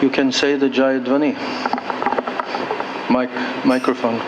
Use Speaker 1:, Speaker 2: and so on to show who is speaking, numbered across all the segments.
Speaker 1: You can say the Jaya Dvani. Microphone.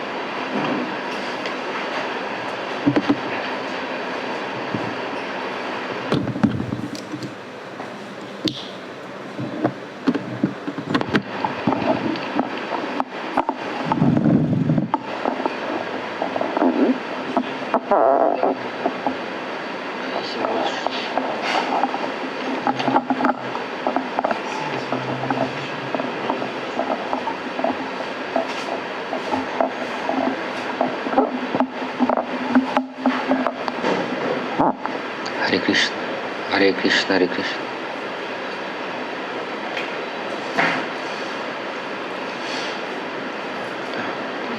Speaker 2: Hare Krishna, Hare Krishna.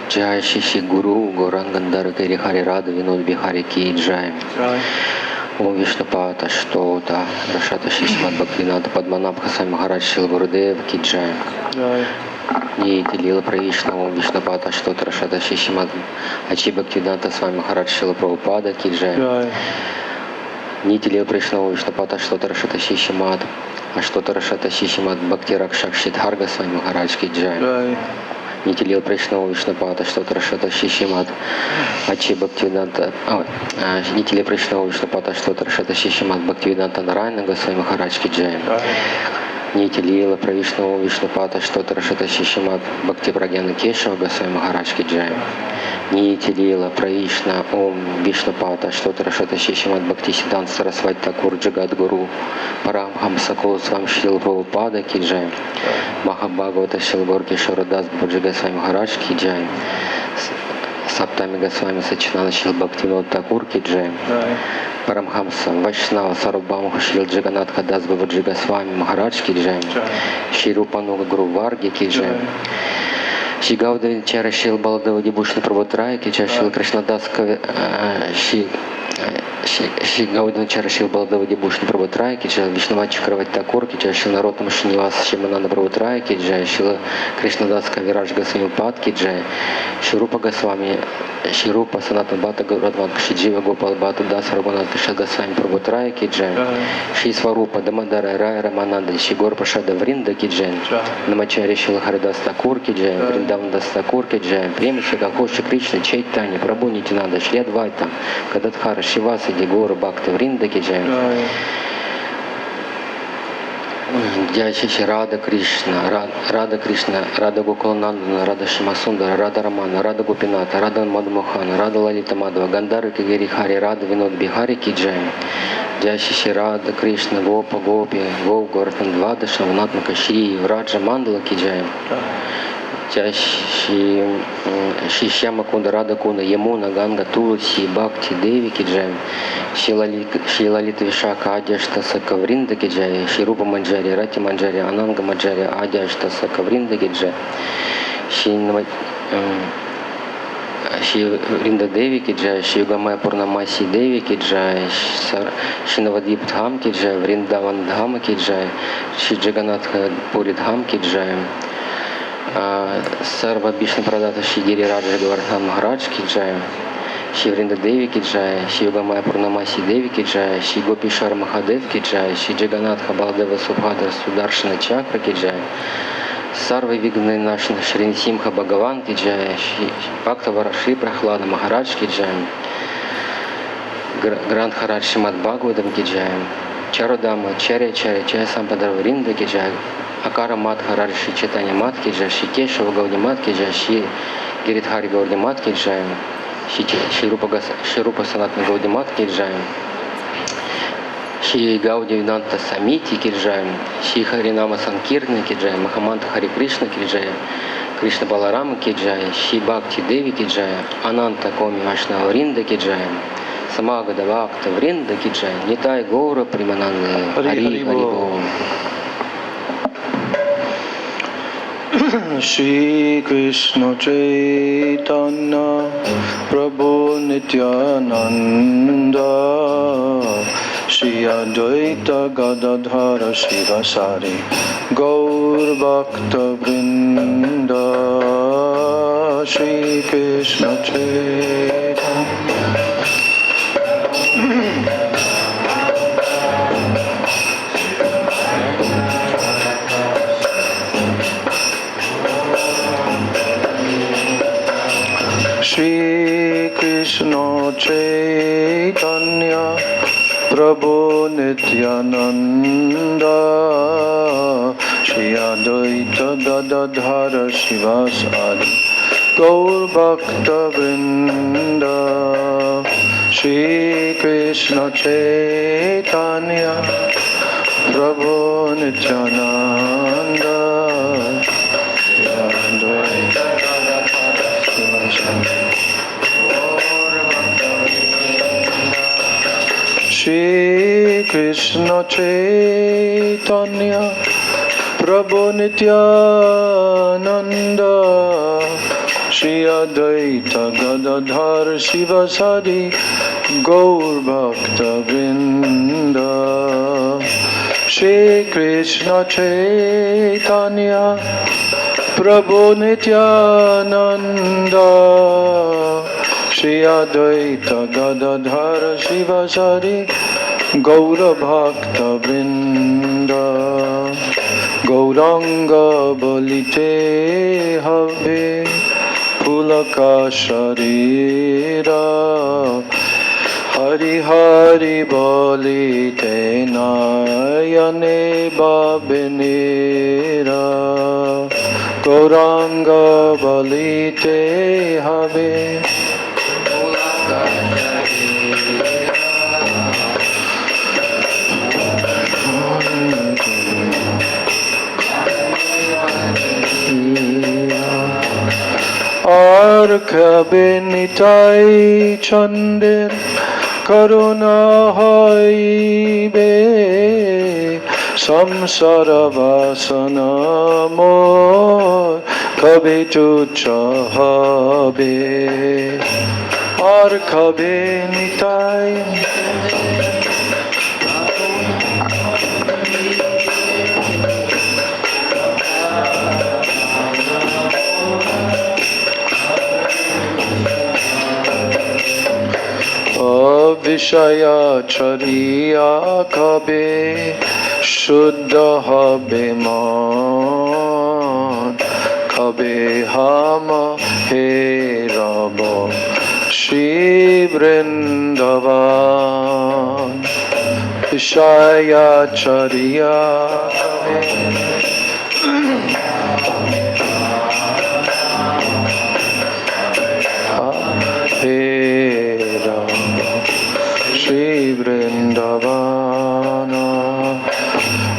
Speaker 2: Jai Shishi Guru Gaurangandhara Giri Hari Radha Vinod Bihari Ki Jai. Om Vishnupata Shtota Rashata Srimad Bhaktinata Padmanabha Swami Maharaj Shri Gurudev Ki Jai. Нити Лила Правишна Om Vishnupata Shtota Rashata Srimad Bhaktinata Swami Maharaj Shri Prabhupada Ki Jai. Нити Лила Правишна Om Vishnupata Shtota Rashata Srimad Ashtota Rashata Srimad Bhakti Rakshak Siddharga Swami Maharaj Ki Jai. Нити Лила Правишна Om Vishnupata Shtota Rashata Srimad Bhaktivedanta Нити Лила Правишна Om Vishnupata Shtota Rashata Srimad Bhaktivedanta Narayana Swami Maharaj Ki Jai. Нити Лила Правишна Om Vishnupata Shtota Rashata Srimad Bhakti Pragyan Keshava Gosvāmī Maharaj Ki Jai. Нити Лила Правишна Om Vishnupata Shtota Rashata Srimad Bhakti Siddhanta Sarasвати Тхакур Джагат Гуру Парамхамса Госвāmī Шрила Прабхупада Ки Джай. Махабхагавата Шрила Горкишвара Дас Баджи Госвāmī Maharaj Ки Джай. Саптами Госвāmī Сачинанда Шрила Бхактивинода Тхакур Ки Джай. Парамхамса Вайшнава Сарвабхамаха Шрила Джаганатха Дас Баджи Госвāmī Maharaj Ки Джай. Шри Рупануга Гуру Варги Ки Джай. Шри Гаудавичара Шрила Баладева Дибушна Прабхутрая Ки Джай. Шрила Кришнадас Шри Гаудавичара Шрила Баладева Дибушна Прабхутрая Ки Джай. Вишнуват Чакравати Тхакур Ки Джай. Шрила Наротама Шиниваса Шримананда Прабхутрая Ки Джай. Шрила Кришнадас Кавираж Госвāmī Пад Ки Джай. Шри Рупа Госвāmī Шри Рупа Санатана Бхата Гаурадванка Шри Джива Гопала Бхата Даса Рагунатха Шри Госвāmī Прабхутрая Ки Джай. Шри Сварупа Дамадара Рая Рамананда Шри Гор Прашада Вринда Ки Джай. Намачари Шрила Харидас Тхакур Ки Джай. Вриндавандас Тхакур Ки Джай. Премиша Гакоши Кришна Чайтани Прабху Нитянанда Шри Адвайта Кададхара Шиваса Дигора Бхакта Вринда Ки Джай. Джай Шиши Рада Кришна, Рада Гокуланандана, Рада Шимасундара, Рада Рамана, Рада Гопината, Рада Мадмохана, Рада Лалита Мадхава, Гандары Кагири Хари, Рада Винод Бихари Ки Джай. Джай Шиши Рада Кришна, Гопа Гопи, Гов Гортан Двада, Шавнатмака Шри, Враджа Мандала Ки Джай. Джай Шишьяма Кунда Рада Кунда, Ямуна, Ганга, Тулси, Бхакти, Деви Ки Джай. Шри Лалита Вишака Адяшта Сакавринда Ки Джай. Шри Рупа Манджари, Рати Манджари, Ананга Манджари, Адяшта Сакавринда Ки Джай. Шри Вринда Деви Ки Джай. Шри Югамая Пурнамаси Деви Ки Джай. Шри Навадвип Дхам Ки Джай. Вриндаван Дхама Ки Джай. Шри Джаганатха Пури Дхам Ки Джай. Сарва Бишна Прадата Шри Гири Раджа Гавардхан Махарадж Ки Джай. Шри Вринда Деви Ки Джай. Шри Югамая Пурнамаси Деви Ки Джай. Шри Гопишвара Махадев Ки Джай. Шри Джаганатха Баладева Субхадра Сударшана Чакра Ки Джай. Сарва Вигны Нашна Шри Симха Бхагаван Ки Джай. Шри Бхактавара Шри Прахлада Махарадж Ки Джай. Грандхарадж Шримад Бхагаватам Ки Джай. Чародама Чаря Сампадар Вринда Ки Джай. Акара Матха Раджи Чайтанья Мат Ки Джай. Шри Кешава Гауди Мат Ки Джай. Шри Гиридхари Гауди Мат Ки Джай. Шри Рупа Санатна Гауди Мат Ки Джай. Шри Гауди Веданта Самити Ки Джай. Шри Харинама Санкиртана Ки Джай. Махаманта Хари Кришна Ки Джай. Кришна Баларама Ки Джай. Шри Бхакти Деви Ки Джай. Ананта Коми Вашнава Вринда Ки Джай. Самагада Бхакта Вринда Ки Джай. Нитай Гора Примананда Хари Хари.
Speaker 1: Shri Krishna Chaitanya Prabhu Nityananda Shri Advaita Gadadhara Shivasari Gaur Bhakta Vrinda Shri Krishna Chaitanya. Gadadhara Shivasari Gaur Bhakta Vrinda Shri Krishna Chaitanya Prabhu Nityananda Shri Krishna Chaitanya Prabhu Nityananda Shri Advaita Gadadhar Shivasari Gaur Bhakta Vrinda Shri Krishna Chaitanya Prabhu Nityananda Shri Advaita Gadadhar Shivasari Gaura Bhakta Vrinda Gauranga Balite Have Pulaka Sharira Hari Hari Balite Nayane Babinira Gauranga Balite Have আর খাবে নিতাই চন্দের করুণা হইবে সংসার বাসনা মোর কবে তুচ্ছ হবে আর খাবে নিতাই বিষয়া ছড়িয়া কবে শুদ্ধ হবে মন কবে হাম হে রব শ্রী বৃন্দাবন বিষয়া ছড়িয়া কবে Vrindavana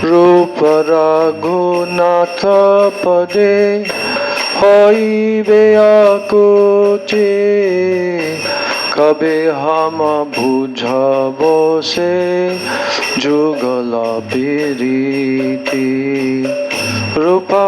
Speaker 1: Rupa Raghunatha Pade Hoibe Akuti Kabe Hama Bujhabo Se Jugala Piriti Rupa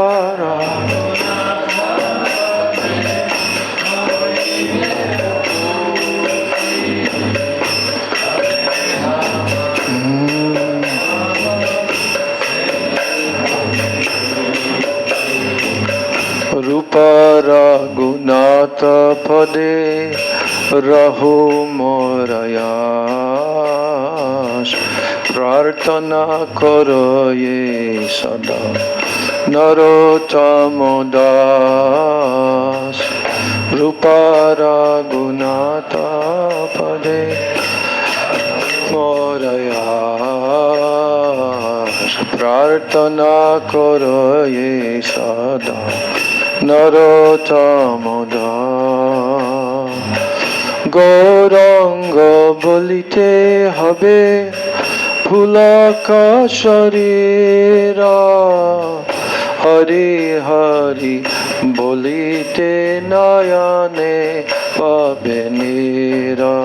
Speaker 1: Raghunatha Pade Rahu Morayas Prarthana Koroye Sada Narottama Das Rupa Raghunatha Pade Morayas Prarthana Koroye Sada Narottama Das Gauranga বলিতে হবে ফুলাকা শরীরা হরি হরি বলিতে নয়নে পাবে Nira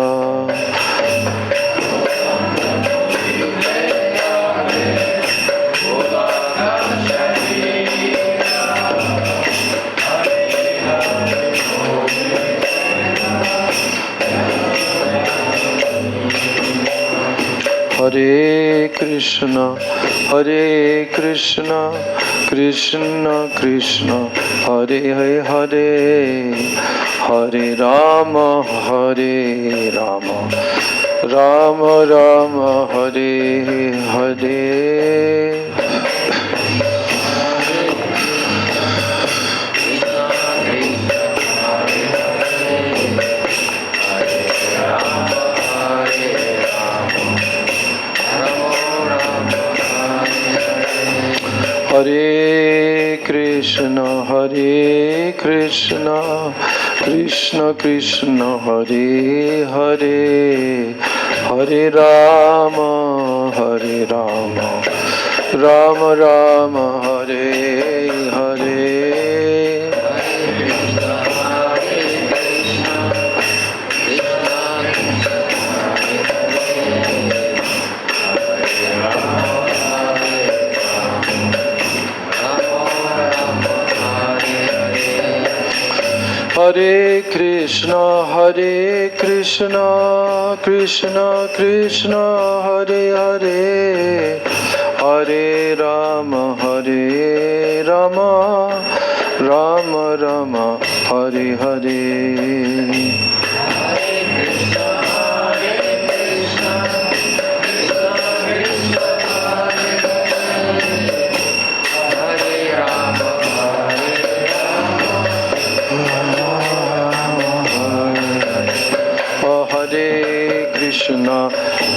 Speaker 1: Hare Krishna, Krishna Krishna, Hare Hare, Hare Rama, Rama Rama, Hare Hare. Hare Krishna, Hare Krishna, Krishna Krishna, Hare Hare, Hare Rama, Hare Rama, Rama Rama, Hare Hare. Hare Krishna, Krishna Krishna, Hare Hare, Hare Rama, Rama Rama, Hare Hare.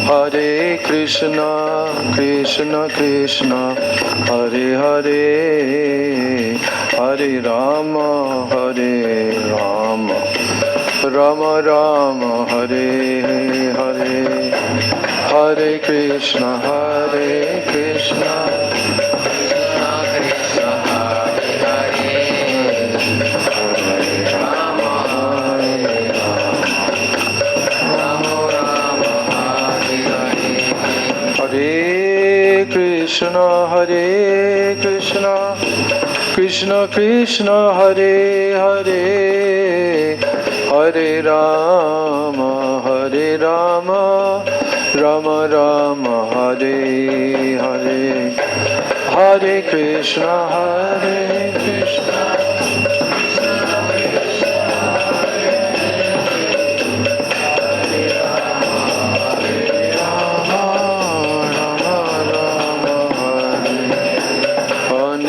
Speaker 1: Hare Krishna, Krishna Krishna, Hare Hare, Hare Rama, Rama Rama, Hare Hare. Hare Krishna, Krishna Krishna, Hare Hare, Hare Rama, Hare Krishna, Krishna Krishna, Hare Hare, Hare Rama, Rama Rama, Hare Hare. Hare Krishna, Krishna.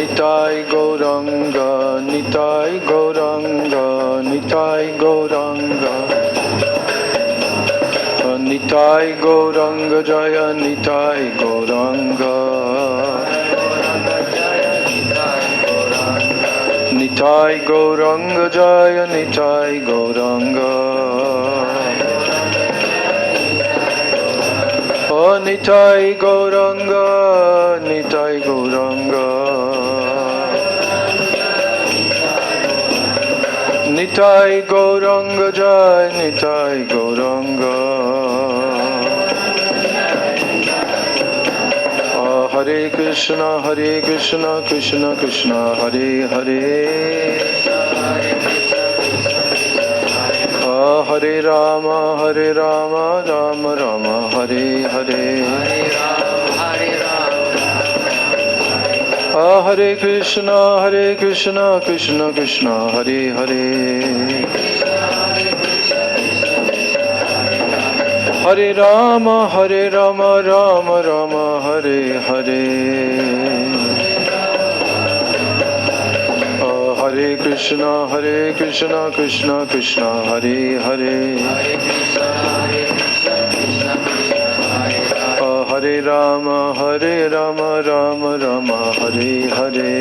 Speaker 1: Nitai Gauranga, Nitai Gauranga, Nitai Gauranga, Nitai Gauranga Jaya, Nitai Gauranga, Nitai Gauranga Jaya, Nitai Gauranga, Nitai Gauranga, Nitai Gauranga, Nitai Gauranga Jai, Nitai Gauranga. Hare Krishna, Krishna Krishna, Hare Hare, Hare Rama, Rama Rama, Hare Hare. Hare Krishna, Krishna Krishna, Hare Hare, Hare Rama, Rama Rama, Hare Hare. Hare Krishna, Krishna Krishna, Hare Hare, Hare Rama, Rama Rama, Hare Hare.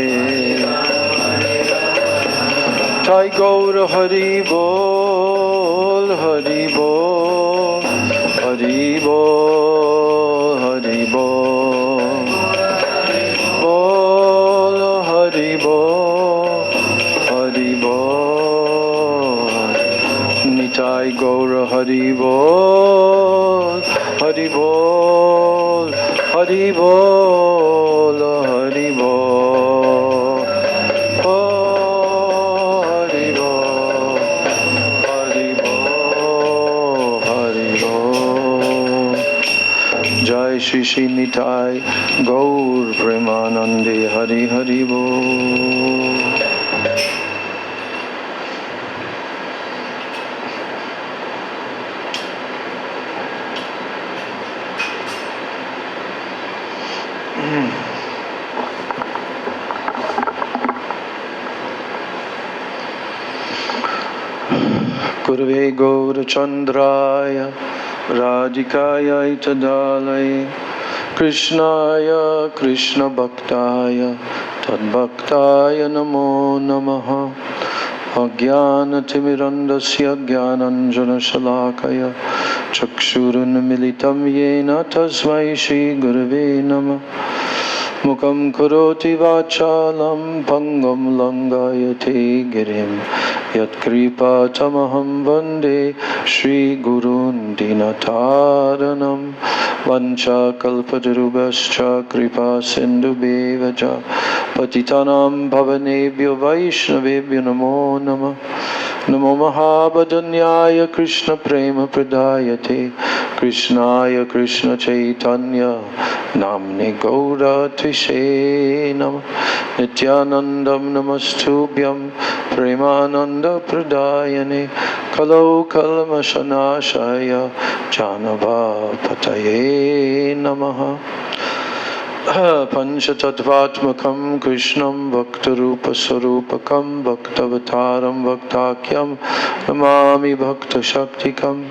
Speaker 1: Jai Gaur Hari Bol, Hari Bol, Hari Bol, Hari Bol, Bol, Hari Bol, Hari Bol. Nitai Gaur Hari Bol, Hari Bol, Hari Bol, Hari Bol, Hari Bol, Hari Bol, Hari Bol. Jai Shri Shri Nitai Gaur Premanande, Hari Hari Bol. Gurve Gaurachandraya Radhikaya Itadalaya Krishnaya Krishna Bhaktaya Tadbhaktaya Namo Namaha Ajnanatimirandasya Jnananjana Shalakaya Chakshurunmilitam Yena Tasmai Shri Gurave Namah Mukam Karoti Vachalam Pangam Langayate Girim Yat Kripa Tamaham Vande Shri Gurun Dinataranam Vancha Kalpatarubhascha Kripa Sindhu Bevaja Patitanam Bhavanebhyo Vaishnavebhyo Namo Namah Namo Mahabhadanyaya Krishna Prema Pradayate Krishnaya Krishna Chaitanya Namne Gaura Tvishe Namah Nityanandam Namastubhyam Premananda Pradayane Kalau Kalmashanashaya Janava Pataye Namaha Panchatattvatmakam Krishnam Bhaktarupa Sarupakam Bhaktavataram Bhaktakyam Namami Bhakta Shaktikam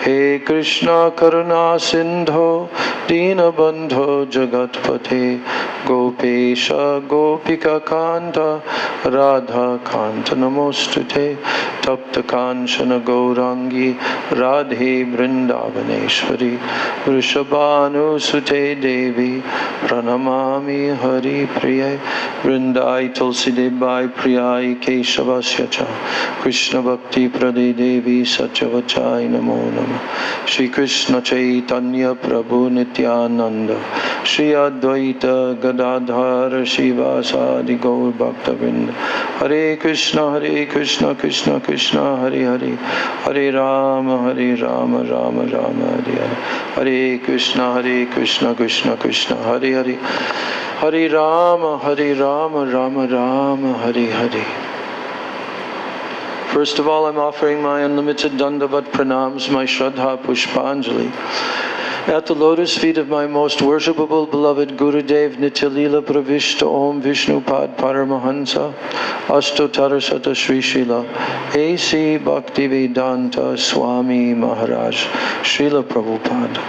Speaker 1: He Krishna Karuna Sindho Dina Bandho Jagatpate Gopesha Gopika Kanta Radha Kanta Namostute Tapta Kanchana Gaurangi Radhe Vrindavaneshwari Vrishabhanu Sute Devi Pranamami Hari Priya Vrindai Tulsi Debai Priyai Keshavasya Cha Krishna Bhakti Prade Devi Satyavachai Namo Namah Shri Krishna Chaitanya Prabhu Nityananda Shri Advaita Gadadhar Shivasadi Gaur Bhakta Vrinda Hare Krishna Krishna Krishna Hare Hare Hare Rama Rama Rama Hare Hare Hare Krishna Krishna Krishna Hare Hare Hare Rama Rama Rama Hare Hare. First of all, I'm offering my unlimited Dandavat Pranams, my Shraddha Pushpanjali at the lotus feet of my most worshipable beloved Gurudev Nityalila Pravishta Om Vishnupad Paramahansa Ashtotarasata Sri Srila A.C. Bhaktivedanta Swami Maharaj Srila Prabhupada.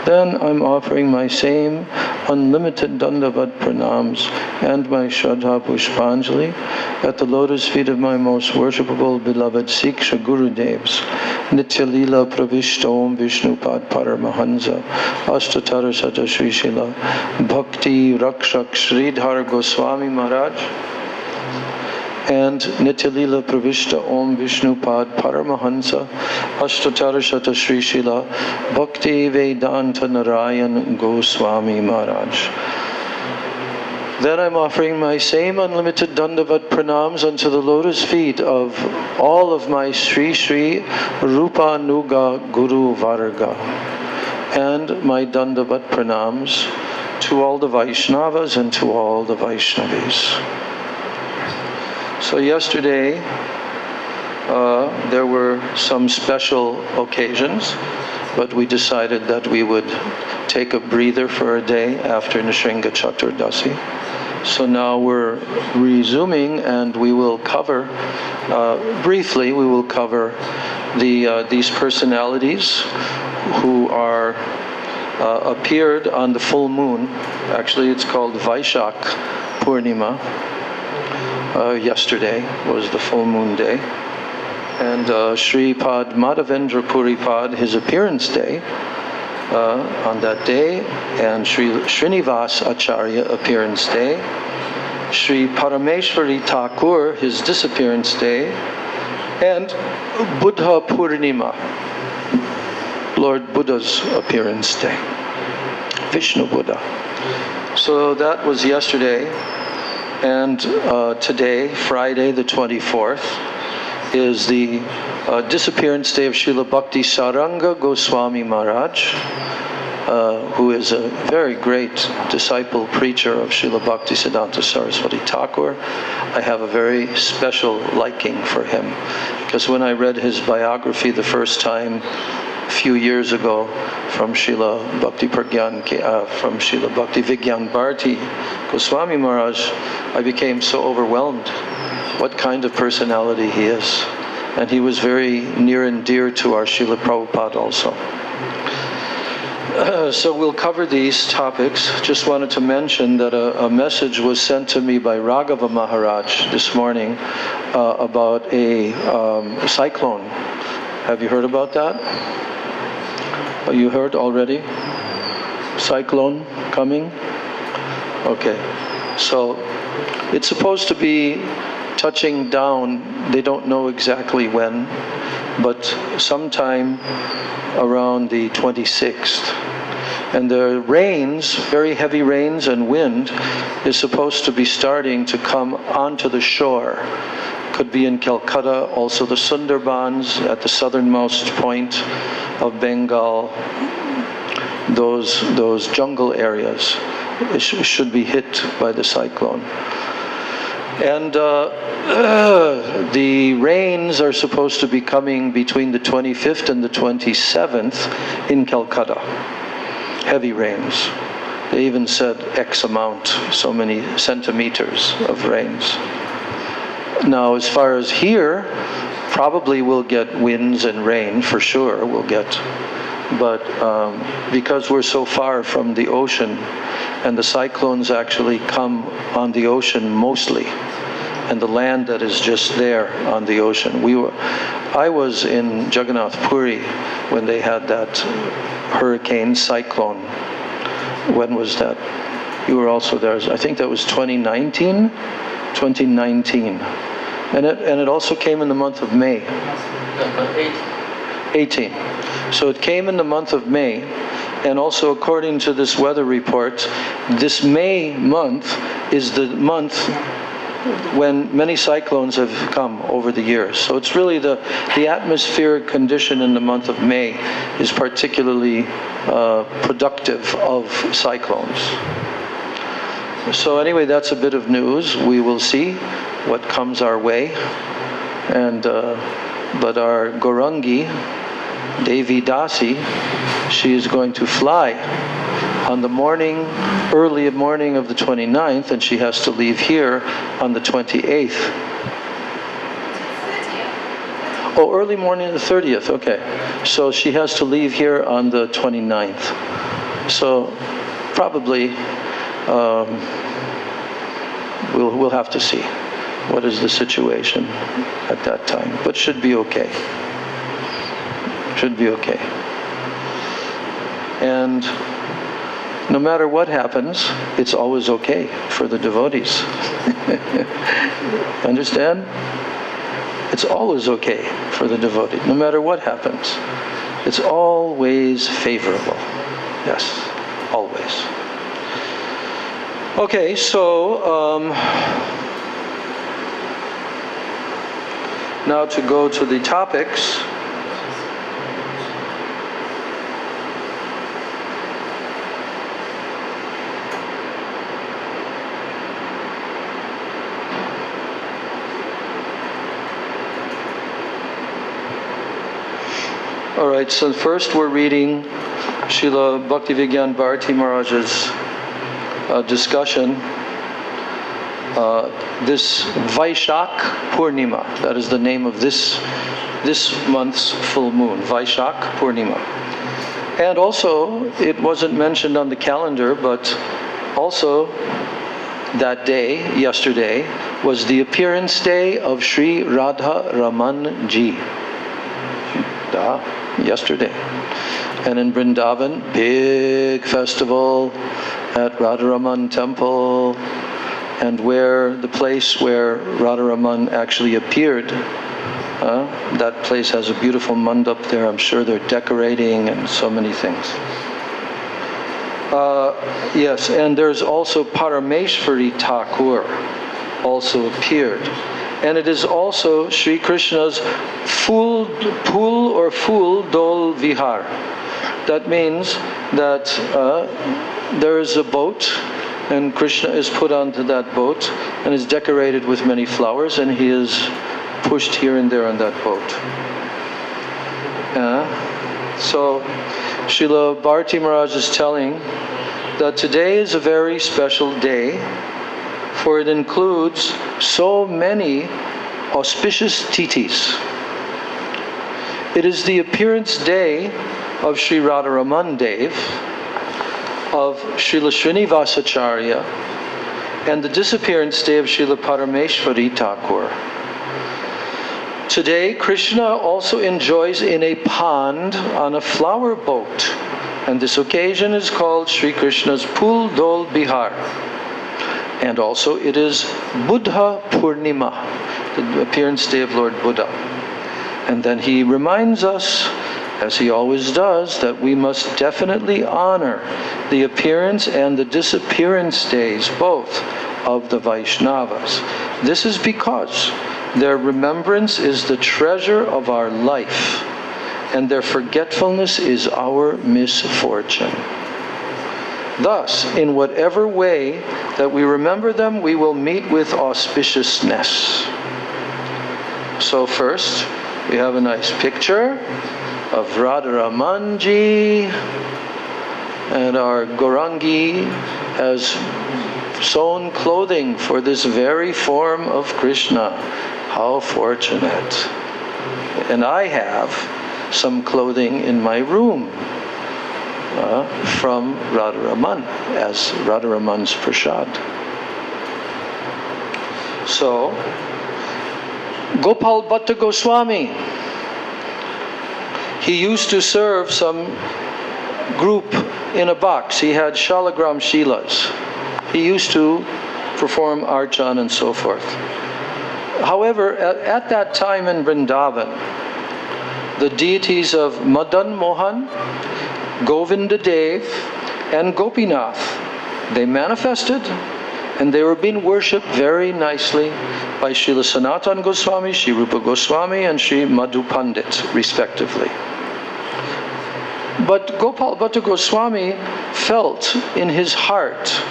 Speaker 1: Then I'm offering my same unlimited Dandavat Pranams and my Shraddha Pushpanjali at the lotus feet of my most worshipable beloved Siksha Gurudevs Nityalila Pravishta Om Vishnupad Paramahansa Ashtotarasata Sri Srila Bhakti Rakshak Sridhar Gosvāmī Maharaj and Nityalila Pravishta Om Vishnupad Paramahansa Ashtotarasata Sri Srila Bhakti Vedanta Narayan Gosvāmī Maharaj. Then I'm offering my same unlimited Dandavat Pranams unto the lotus feet of all of my Sri Sri Rupa Nuga Guru Varga and my Dandavat Pranams to all the Vaishnavas and to all the Vaishnavis. So yesterday there were some special occasions, but we decided that we would take a breather for a day after Nrsimha Chaturdasi. So now we're resuming, and we will cover, briefly, we will cover these personalities who are appeared on the full moon. Actually, it's called Vaishak Purnima. Yesterday was the full moon day. And Sri Padmanabha Puripad, his appearance day, on that day, and Sri Srinivas Acharya appearance day, Sri Parameshwari Thakur, his disappearance day, and Buddha Purnima, Lord Buddha's appearance day, Vishnu Buddha. So that was yesterday, and today, Friday the 24th, is the disappearance day of Srila Bhakti Sāraṅga Gosvāmī Maharaj, who is a very great disciple preacher of Srila Bhakti Siddhanta Saraswati Thakur. I have a very special liking for him, because when I read his biography the first time a few years ago from Srila Bhakti Vigyan Bharati Gosvāmī Maharaj, I became so overwhelmed what kind of personality he is. And he was very near and dear to our Srila Prabhupada also. So we'll cover these topics. Just wanted to mention that a message was sent to me by Raghava Maharaj this morning about a cyclone. Have you heard about that? Oh, you heard already? Cyclone coming? Okay. So it's supposed to be touching down. They don't know exactly when, but sometime around the 26th. And the rains, very heavy rains and wind, is supposed to be starting to come onto the shore. Could be in Calcutta, also the Sundarbans at the southernmost point of Bengal. Those jungle areas should be hit by the cyclone. And the rains are supposed to be coming between the 25th and the 27th in Calcutta. Heavy rains. They even said X amount, so many centimeters of rains. Now, as far as here, probably we'll get winds and rain, for sure we'll get. But because we're so far from the ocean, and the cyclones actually come on the ocean mostly, and the land that is just there on the ocean. I was in Jagannath Puri when they had that hurricane cyclone. When was that? You were also there. I think that was 2019. 2019, and it also came in the month of May. 18. So it came in the month of May, and also according to this weather report, this May month is the month when many cyclones have come over the years. So it's really the atmospheric condition in the month of May is particularly productive of cyclones. So anyway, that's a bit of news. We will see what comes our way. And but our Gaurangi, Devi Dasi, she is going to fly on the early morning of the 29th, and she has to leave here on the 28th. Oh, early morning of the 30th, okay. So she has to leave here on the 29th. So probably we'll have to see what is the situation at that time, but should be okay. Should be okay. And no matter what happens, it's always okay for the devotees. Understand? It's always okay for the devotee, no matter what happens. It's always favorable. Yes, always. Okay, so now to go to the topics. All right, so first we're reading Srila Bhaktivedanta Bharati Maharaj's discussion. This Vaishak Purnima, that is the name of this month's full moon, Vaishak Purnima. And also, it wasn't mentioned on the calendar, but also that day, yesterday, was the appearance day of Sri Radha Raman Ji. Yesterday. And in Vrindavan, big festival at Radharaman temple, and where the place where Radharaman actually appeared, that place has a beautiful mandap there. I'm sure they're decorating and so many things. Yes, and there's also Parameshwari Thakur also appeared. And it is also Sri Krishna's Pool Dol Vihar. That means that there is a boat, and Krishna is put onto that boat and is decorated with many flowers, and he is pushed here and there on that boat. So Srila Bharati Maharaj is telling that today is a very special day, for it includes so many auspicious titis. It is the appearance day of Sri Radharaman Dev, of Srila Srinivasacharya, and the disappearance day of Srila Parameshwari Thakur. Today, Krishna also enjoys in a pond on a flower boat, and this occasion is called Sri Krishna's Pul Dol Bihar. And also it is Buddha Purnima, the appearance day of Lord Buddha. And then he reminds us, as he always does, that we must definitely honor the appearance and the disappearance days, both of the Vaishnavas. This is because their remembrance is the treasure of our life, and their forgetfulness is our misfortune. Thus, in whatever way that we remember them, we will meet with auspiciousness. So first, we have a nice picture of Radharamanji, and our Gaurangi has sewn clothing for this very form of Krishna. How fortunate. And I have some clothing in my room from Radharaman as Radharaman's prasad. So, Gopal Bhatta Goswami, he used to serve some group in a box. He had Shalagram Shilas. He used to perform archan and so forth. However, at that time in Vrindavan, the deities of Madan Mohan, Govinda Dev, and Gopinath, they manifested, and they were being worshipped very nicely by Srila Sanatana Goswami, Sri Rupa Goswami, and Sri Madhu Pandit, respectively. But Gopal Bhatta Goswami felt in his heart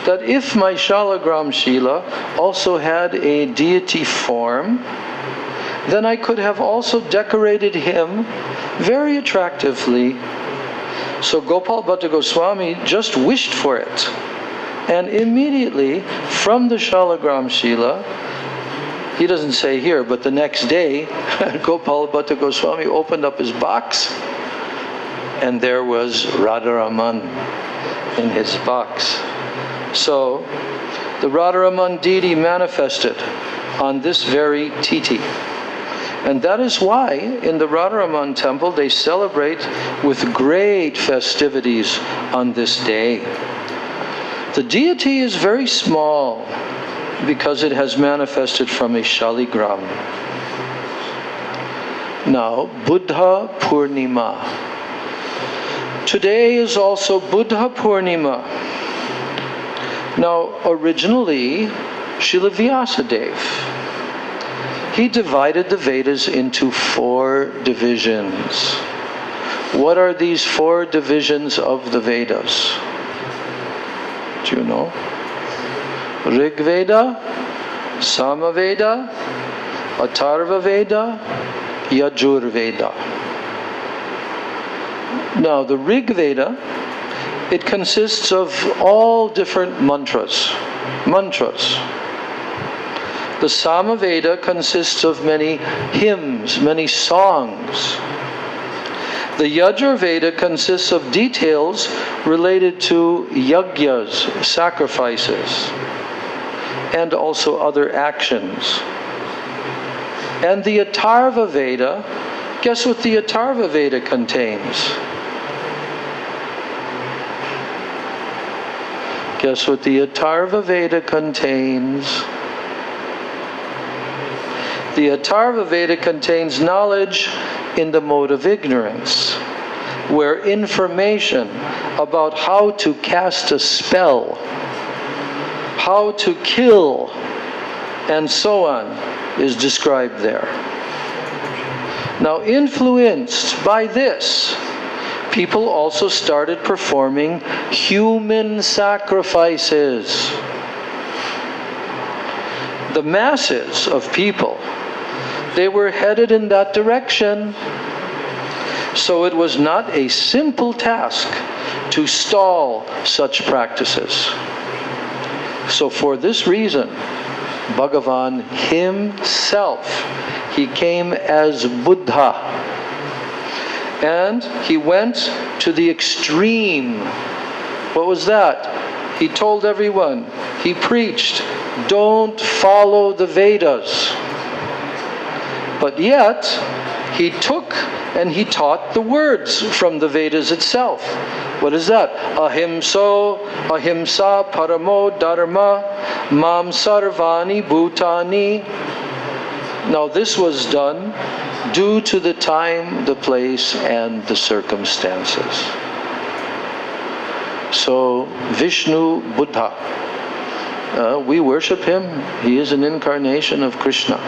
Speaker 1: that if my Shalagram Shila also had a deity form, then I could have also decorated him very attractively. So Gopal Bhatta Goswami just wished for it. And immediately, from the Shalagram Shila, he doesn't say here, but the next day, Gopal Bhatta Goswami opened up his box, and there was Radharaman in his box. So, the Radharaman deity manifested on this very titi. And that is why in the Radharaman temple they celebrate with great festivities on this day. The deity is very small because it has manifested from a shaligram. Now, Buddha Purnima. Today is also Buddha Purnima. Now, originally, Srila Vyasadeva, he divided the Vedas into 4 divisions. What are these 4 divisions of the Vedas? Do you know? Rig Veda, Sama Veda, Atharva Veda, Yajur Veda. Now, the Rig Veda, it consists of all different mantras. The Samaveda consists of many hymns, many songs. The Yajur Veda consists of details related to yajnas, sacrifices, and also other actions. And the Atharva Veda, guess what the Atharva Veda contains? Guess what the Atharva Veda contains? The Atharva Veda contains knowledge in the mode of ignorance, where information about how to cast a spell, how to kill, and so on is described there. Now, influenced by this, people also started performing human sacrifices. The masses of people, they were headed in that direction. So it was not a simple task to stall such practices. So for this reason, Bhagavan himself, he came as Buddha. And he went to the extreme. What was that? He told everyone, he preached, don't follow the Vedas. But yet, he took and he taught the words from the Vedas itself. What is that? Ahimsa paramo dharma mam sarvani bhutani. Now this was done due to the time, the place, and the circumstances. So Vishnu Buddha, we worship him. He is an incarnation of Krishna.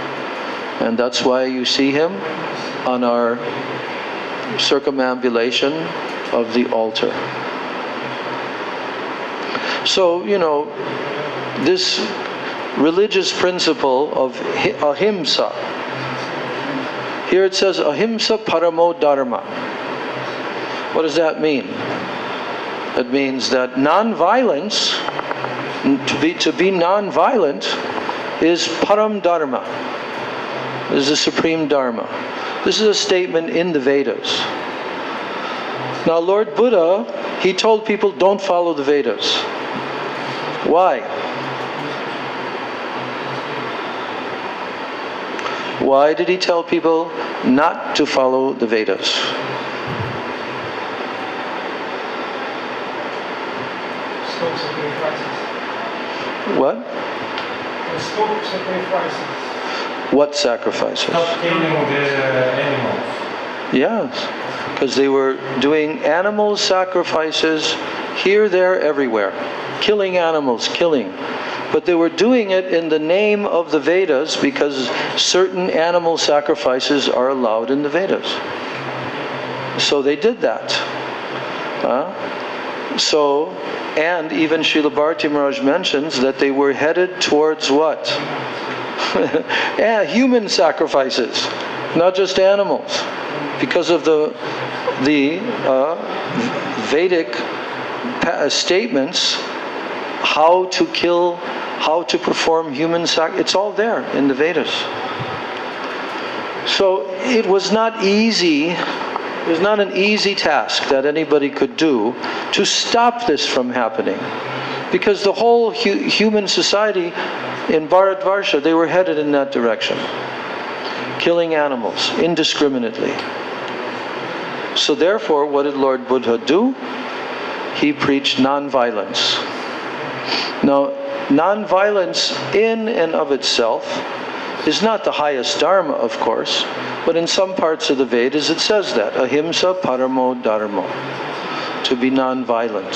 Speaker 1: And that's why you see him on our circumambulation of the altar. So, this religious principle of ahimsa. Here it says ahimsa paramo dharma. What does that mean? It means that non-violence, to be non-violent, is param dharma. This is the supreme dharma. This is a statement in the Vedas. Now Lord Buddha, he told people don't follow the Vedas. Why? Why did he tell people not to follow the Vedas?
Speaker 3: Stop sacrifices.
Speaker 1: What?
Speaker 3: Stop sacrifices.
Speaker 1: What sacrifices?
Speaker 3: Stop killing the animals.
Speaker 1: Yes, because they were doing animal sacrifices here, there, everywhere. Killing animals, killing. But they were doing it in the name of the Vedas because certain animal sacrifices are allowed in the Vedas. So they did that. And even Srila Bharati Maharaj mentions that they were headed towards what? Human sacrifices, not just animals. Because of the Vedic statements, how to kill, how to perform human sacrifice, it's all there in the Vedas. So it was not easy, it was not an easy task that anybody could do to stop this from happening. Because the whole human society in Bharatvarsha, they were headed in that direction. Killing animals indiscriminately. So therefore, what did Lord Buddha do? He preached non-violence. Now, non-violence in and of itself is not the highest dharma, of course, but in some parts of the Vedas it says that. Ahimsa paramo dharma. To be non-violent.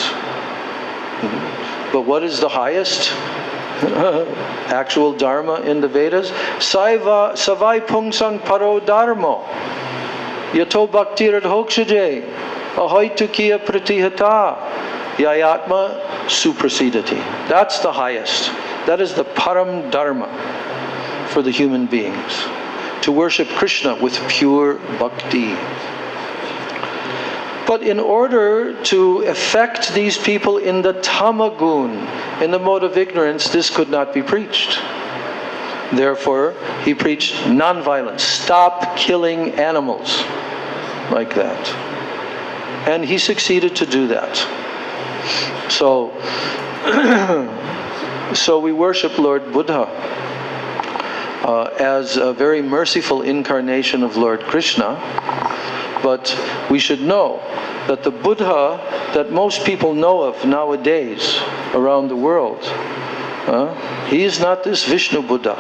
Speaker 1: But what is the highest actual dharma in the Vedas? Savai pungsang paro dharma. Yato bhakti radhokshaje. Ahoitu kiya pratihata. Yayatma suprasidati. That's the highest. That is the param dharma for the human beings. To worship Krishna with pure bhakti. But in order to affect these people in the tamagun, in the mode of ignorance, this could not be preached. Therefore, he preached non-violence. Stop killing animals. Like that. And he succeeded to do that. So we worship Lord Buddha as a very merciful incarnation of Lord Krishna. But we should know that the Buddha that most people know of nowadays around the world, he is not this Vishnu Buddha.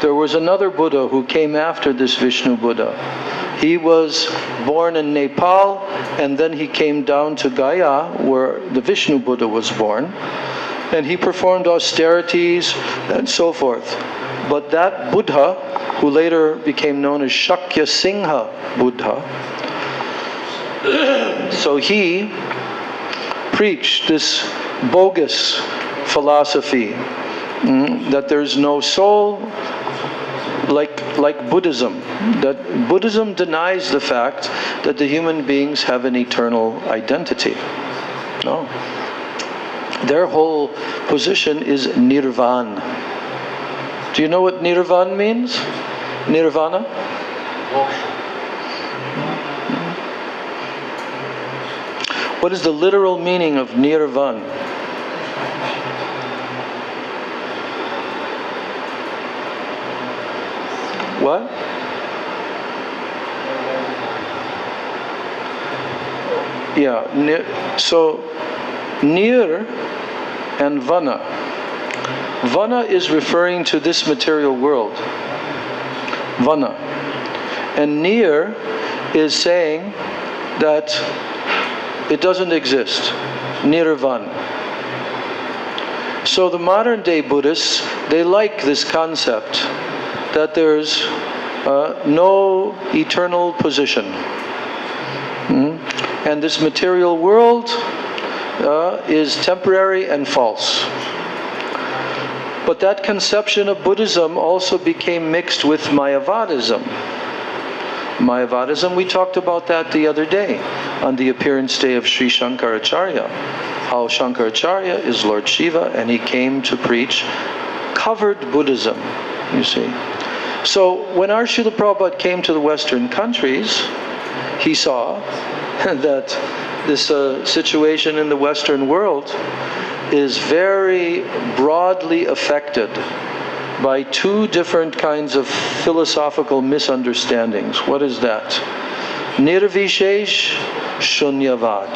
Speaker 1: There was another Buddha who came after this Vishnu Buddha. He was born in Nepal, and then he came down to Gaya, where the Vishnu Buddha was born, and he performed austerities and so forth. But that Buddha, who later became known as Shakya Singha Buddha, so he preached this bogus philosophy that there's no soul, like Buddhism. That Buddhism denies the fact that the human beings have an eternal identity. No. Their whole position is nirvana. Do you know what nirvana means? Nirvana? What is the literal meaning of nirvan? What? Yeah, so nir and vana. Vana is referring to this material world. Vana. And nir is saying that it doesn't exist. Nirvan. So the modern day Buddhists, they like this concept that there's no eternal position. And this material world is temporary and false. But that conception of Buddhism also became mixed with Mayavadism. Mayavadism, we talked about that the other day on the appearance day of Sri Shankaracharya. How Shankaracharya is Lord Shiva and he came to preach covered Buddhism, you see. So when our Srila Prabhupada came to the Western countries, he saw that this situation in the Western world is very broadly affected by two different kinds of philosophical misunderstandings. What is that? Nirvishesh, Shunyavad.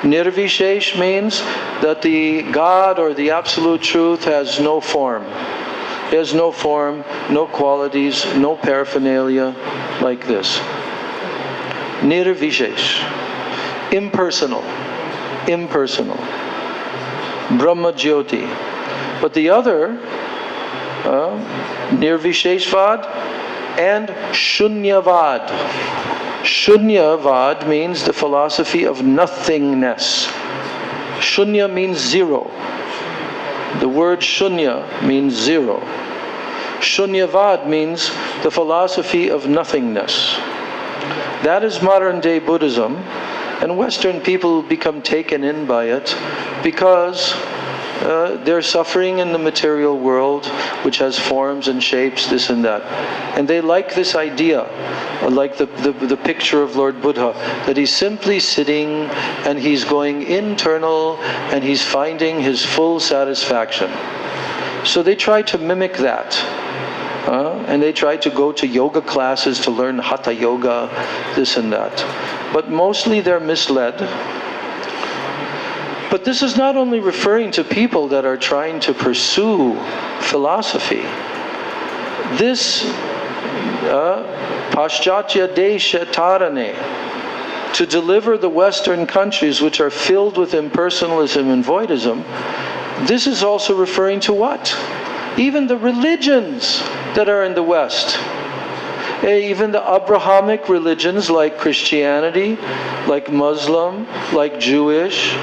Speaker 1: Nirvishesh means that the God or the absolute truth has no form. It has no form, no qualities, no paraphernalia, like this. Nirvishesh. Impersonal. Impersonal. Brahma Jyoti. But the other, Nirvisheshvad and Shunyavad. Shunyavad means the philosophy of nothingness. Shunya means zero. The word Shunya means zero. Shunyavad means the philosophy of nothingness. That is modern day Buddhism, and Western people become taken in by it because they're suffering in the material world, which has forms and shapes, this and that. And they like this idea, like the picture of Lord Buddha, that he's simply sitting and he's going internal and he's finding his full satisfaction. So they try to mimic that. And they try to go to yoga classes to learn Hatha Yoga, this and that. But mostly they're misled. But this is not only referring to people that are trying to pursue philosophy. This Paschatya Desha Tarane, to deliver the Western countries which are filled with impersonalism and voidism, this is also referring to what? Even the religions that are in the West. Even the Abrahamic religions like Christianity, like Muslim, like Jewish,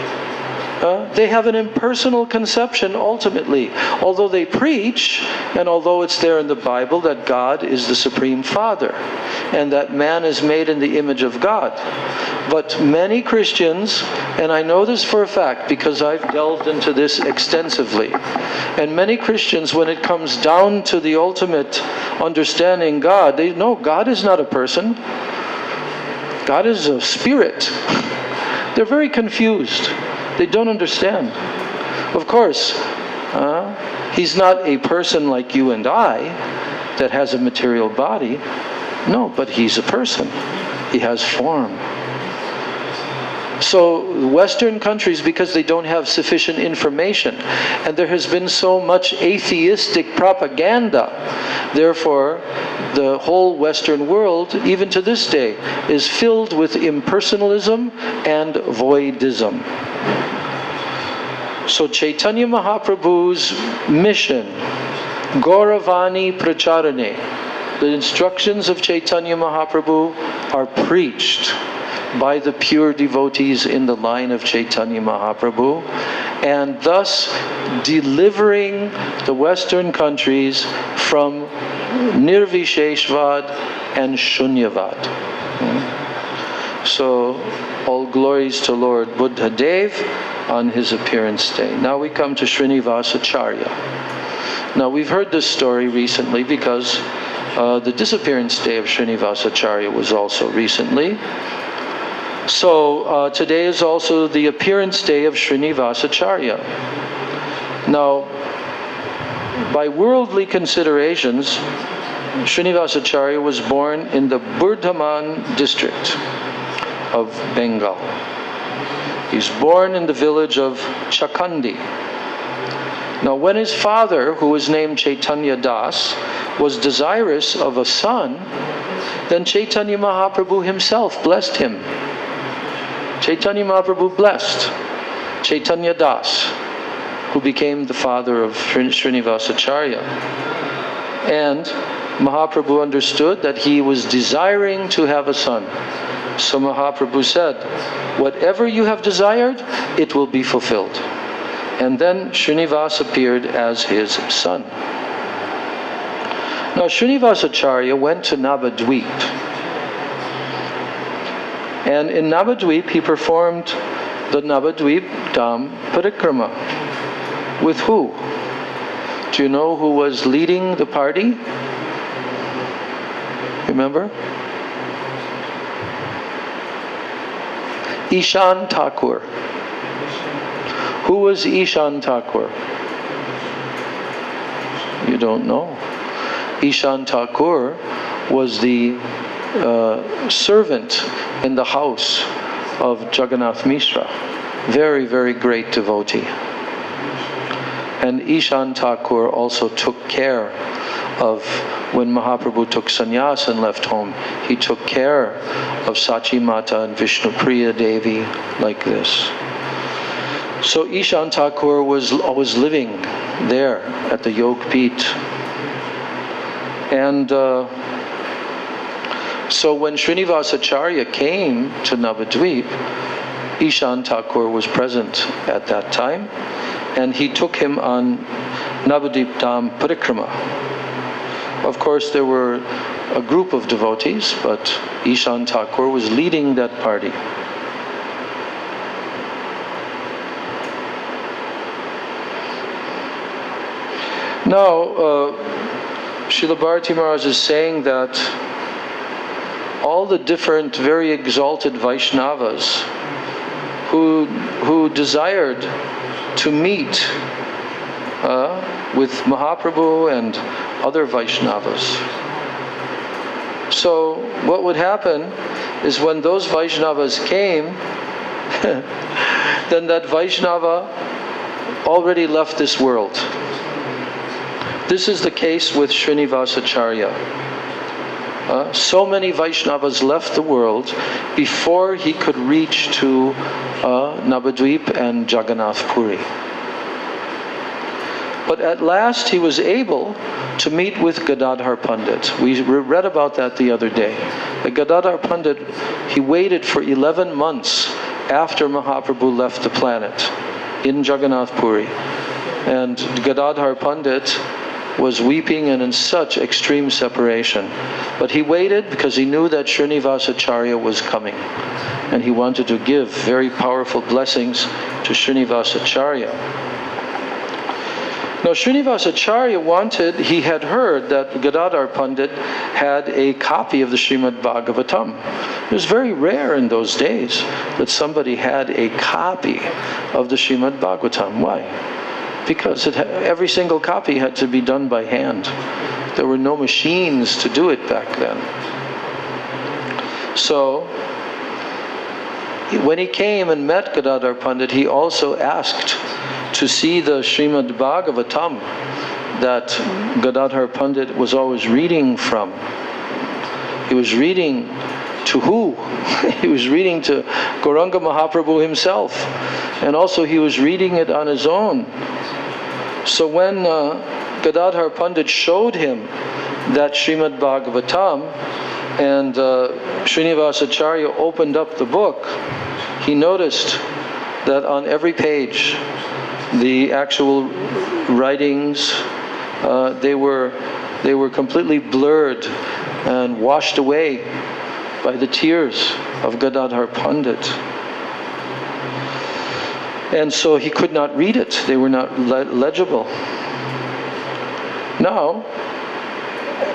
Speaker 1: they have an impersonal conception ultimately. Although they preach, and although it's there in the Bible, that God is the Supreme Father, and that man is made in the image of God. But many Christians, and I know this for a fact because I've delved into this extensively, and many Christians, when it comes down to the ultimate understanding God, they know God is not a person. God is a spirit. They're very confused. They don't understand. Of course, He's not a person like you and I that has a material body. No, but He's a person. He has form. So Western countries, because they don't have sufficient information, and there has been so much atheistic propaganda, therefore the whole Western world, even to this day, is filled with impersonalism and voidism. So Chaitanya Mahaprabhu's mission, Gauravani Pracharane, the instructions of Chaitanya Mahaprabhu are preached by the pure devotees in the line of Chaitanya Mahaprabhu, and thus delivering the Western countries from Nirvisheshvad and Shunyavad. So, all glories to Lord Buddha Dev on his appearance day. Now we come to Srinivasacharya. Now we've heard this story recently because the disappearance day of Srinivasacharya was also recently. So today is also the appearance day of Srinivasacharya. Now, by worldly considerations, Srinivasacharya was born in the Burdhaman district of Bengal. He's born in the village of Chakandi. Now, when his father, who was named Chaitanya Das, was desirous of a son, then Chaitanya Mahaprabhu himself blessed him. Chaitanya Mahaprabhu blessed Chaitanya Das, who became the father of Srinivasacharya. And Mahaprabhu understood that he was desiring to have a son. So Mahaprabhu said, whatever you have desired, it will be fulfilled. And then Srinivas appeared as his son. Now Srinivasacharya went to Navadvip. And in Navadvip he performed the Navadvip Dham Parikrama. With who? Do you know who was leading the party? Remember? Ishan Thakur. Who was Ishan Thakur? You don't know. Ishan Thakur was the servant in the house of Jagannath Mishra. Very, very great devotee. And Ishan Thakur also took care of, when Mahaprabhu took sannyas and left home, he took care of Sachi Mata and Vishnupriya Devi like this. So Ishan Thakur was always living there at the Yog Peeth. And so when Srinivasacharya came to Navadvip, Ishan Thakur was present at that time, and he took him on Navadvip Dham Parikrama. Of course, there were a group of devotees, but Ishan Thakur was leading that party. Now, Srila Bharati Maharaj is saying that all the different very exalted Vaishnavas who desired to meet with Mahaprabhu and other Vaishnavas. So what would happen is when those Vaishnavas came, then that Vaishnava already left this world. This is the case with Srinivasacharya. So many Vaishnavas left the world before he could reach to Navadvip and Jagannath Puri. But at last he was able to meet with Gadadhar Pandit. We read about that the other day. The Gadadhar Pandit, he waited for 11 months after Mahaprabhu left the planet in Jagannath Puri. And Gadadhar Pandit was weeping and in such extreme separation. But he waited because he knew that Srinivasacharya was coming. And he wanted to give very powerful blessings to Srinivasacharya. Now Srinivasacharya he had heard that Gadadhar Pandit had a copy of the Srimad Bhagavatam. It was very rare in those days that somebody had a copy of the Srimad Bhagavatam. Why? Because every single copy had to be done by hand. There were no machines to do it back then. So, when he came and met Gadadhar Pandit, he also asked to see the Srimad Bhagavatam that Gadadhar Pandit was always reading from. He was reading to who? He was reading to Gauranga Mahaprabhu himself. And also he was reading it on his own. So when Gadadhar Pandit showed him that Srimad Bhagavatam, and Srinivasacharya opened up the book, he noticed that on every page, the actual writings, they were completely blurred and washed away by the tears of Gadadhar Pandit. And so he could not read it. They were not legible. Now,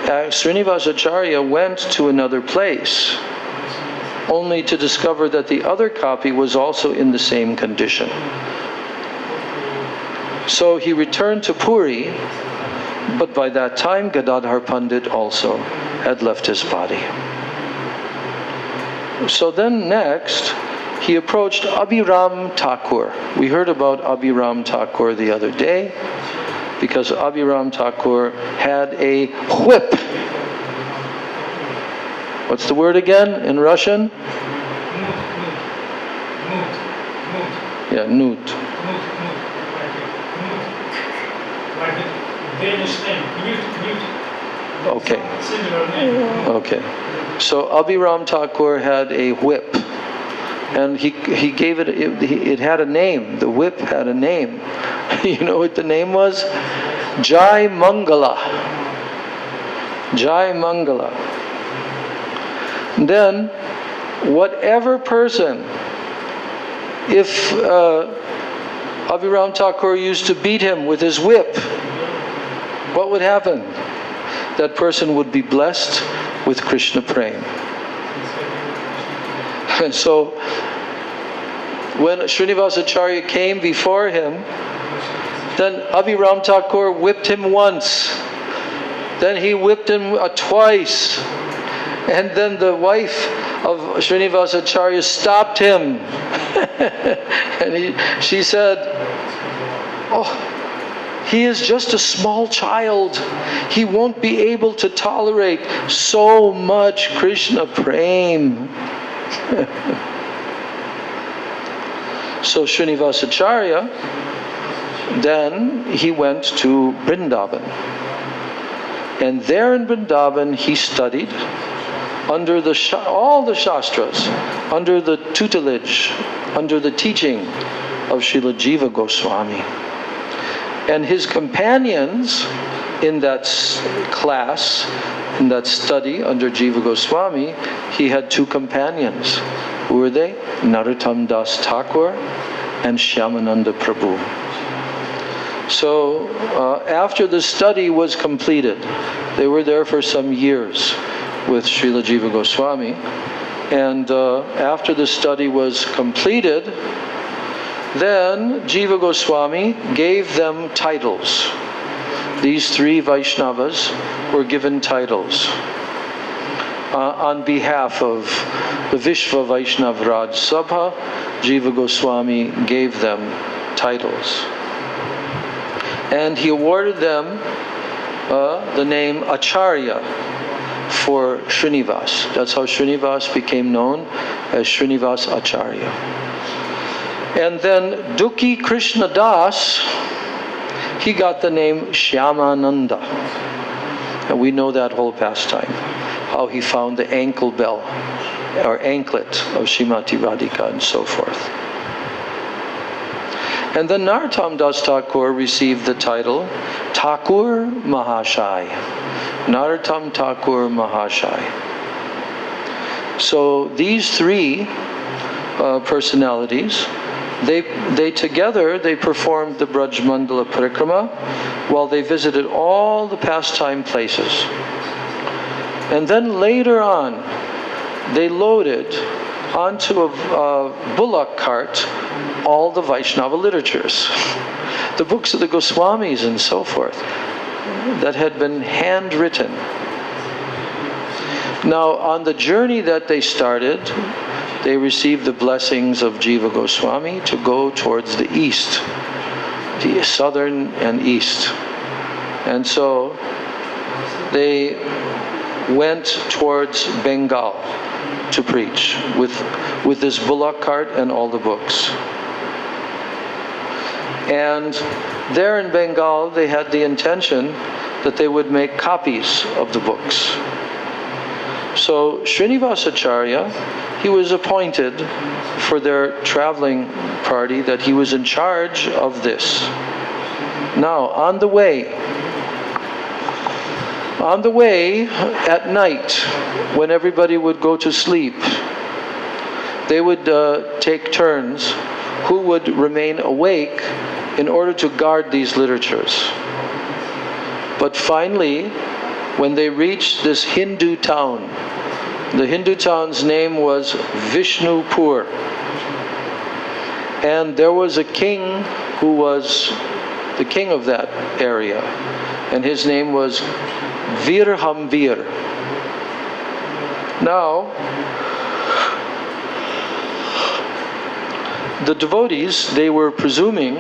Speaker 1: Srinivasacharya went to another place. only to discover that the other copy was also in the same condition. So he returned to Puri, but by that time Gadadhar Pandit also had left his body. So then next, he approached Abhiram Thakur. We heard about Abhiram Thakur the other day, because Abhiram Thakur had a whip. What's the word again in Russian? Yeah, nut.
Speaker 3: Like a Danish name, Knut.
Speaker 1: Okay.
Speaker 3: Similar name.
Speaker 1: Okay. So Abhiram Thakur had a whip, and he gave it. It had a name. The whip had a name. You know what the name was? Jai Mangala. Jai Mangala. Then, whatever person, if Abhiram Thakur used to beat him with his whip, what would happen? That person would be blessed with Krishna Prem. And so, when Srinivasacharya came before him, then Abhiram Thakur whipped him once. Then he whipped him twice. And then the wife of Srinivasacharya stopped him. And she said, "Oh, he is just a small child. He won't be able to tolerate so much Krishna Prem." So Srinivasacharya, then he went to Vrindavan. And there in Vrindavan he studied under all the Shastras, under the tutelage, under the teaching of Srila Jiva Gosvāmī. And his companions in that class, in that study under Jiva Gosvāmī, he had two companions. Who were they? Narottam Das Thakur and Shyamananda Prabhu. So after the study was completed, they were there for some years with Srila Jiva Gosvāmī, and after the study was completed, then Jiva Gosvāmī gave them titles. These three Vaishnavas were given titles on behalf of the Vishva Vaishnav Raj Sabha. Jiva Gosvāmī gave them titles. And he awarded them the name Acharya for Srinivas. That's how Srinivas became known as Srinivas Acharya. And then Dukhi Krishna Das, he got the name Shyamananda. And we know that whole pastime, how he found the ankle bell or anklet of Srimati Radhika and so forth. And then Narottam Das Thakur received the title Thakur Mahashai. Narottam Thakur Mahashai. So these three personalities, they together performed the Braj Mandala Parikrama while they visited all the pastime places. And then later on, they loaded onto a bullock cart all the Vaishnava literatures, the books of the Goswamis and so forth, that had been handwritten. Now, on the journey that they started, they received the blessings of Jiva Gosvāmī to go towards the east, the southern and east. And so they went towards Bengal to preach with this bullock cart and all the books. And there in Bengal, they had the intention that they would make copies of the books. So Srinivasacharya, he was appointed for their traveling party, that he was in charge of this. Now, on the way at night, when everybody would go to sleep, they would take turns who would remain awake in order to guard these literatures. But finally, when they reached this Hindu town, The Hindu town's name was Vishnupur. And there was a king who was the king of that area. And his name was Virhamvir. Now, the devotees, they were presuming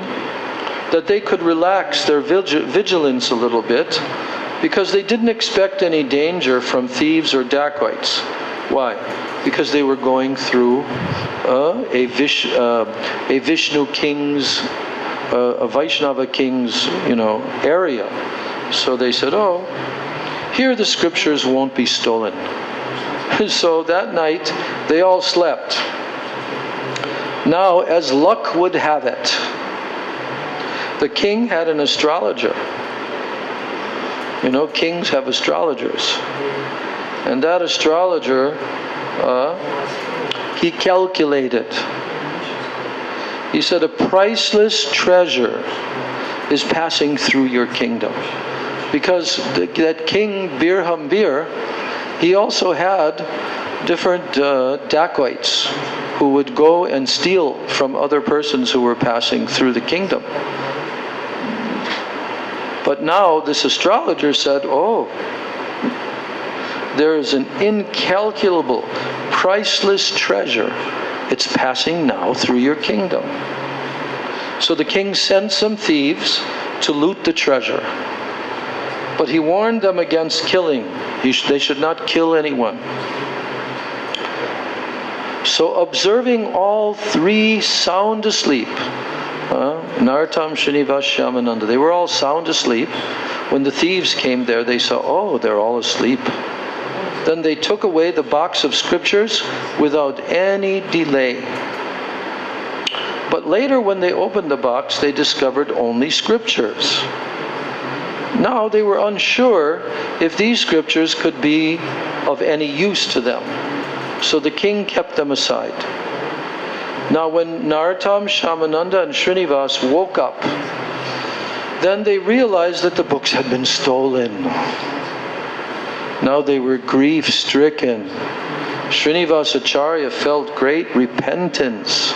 Speaker 1: that they could relax their vigilance a little bit because they didn't expect any danger from thieves or dacoits. Why? Because they were going through a Vishnu king's, a Vaishnava king's, area. So they said, oh, here the scriptures won't be stolen. So that night, they all slept. Now, as luck would have it, the king had an astrologer. Kings have astrologers. And that astrologer, he calculated. He said, a priceless treasure is passing through your kingdom. Because that king Virhamvir, he also had different dacoits who would go and steal from other persons who were passing through the kingdom. But now this astrologer said, oh, there is an incalculable, priceless treasure. It's passing now through your kingdom. So the king sent some thieves to loot the treasure. But he warned them against killing. They should not kill anyone. So observing all three sound asleep, Narottam, Srinivas, Shyamananda, they were all sound asleep. When the thieves came there, they saw, oh, they're all asleep. Then they took away the box of scriptures without any delay. But later when they opened the box, they discovered only scriptures. Now they were unsure if these scriptures could be of any use to them. So the king kept them aside. Now when Narottam, Shyamananda and Srinivas woke up, then they realized that the books had been stolen. Now they were grief-stricken. Srinivas Acharya felt great repentance.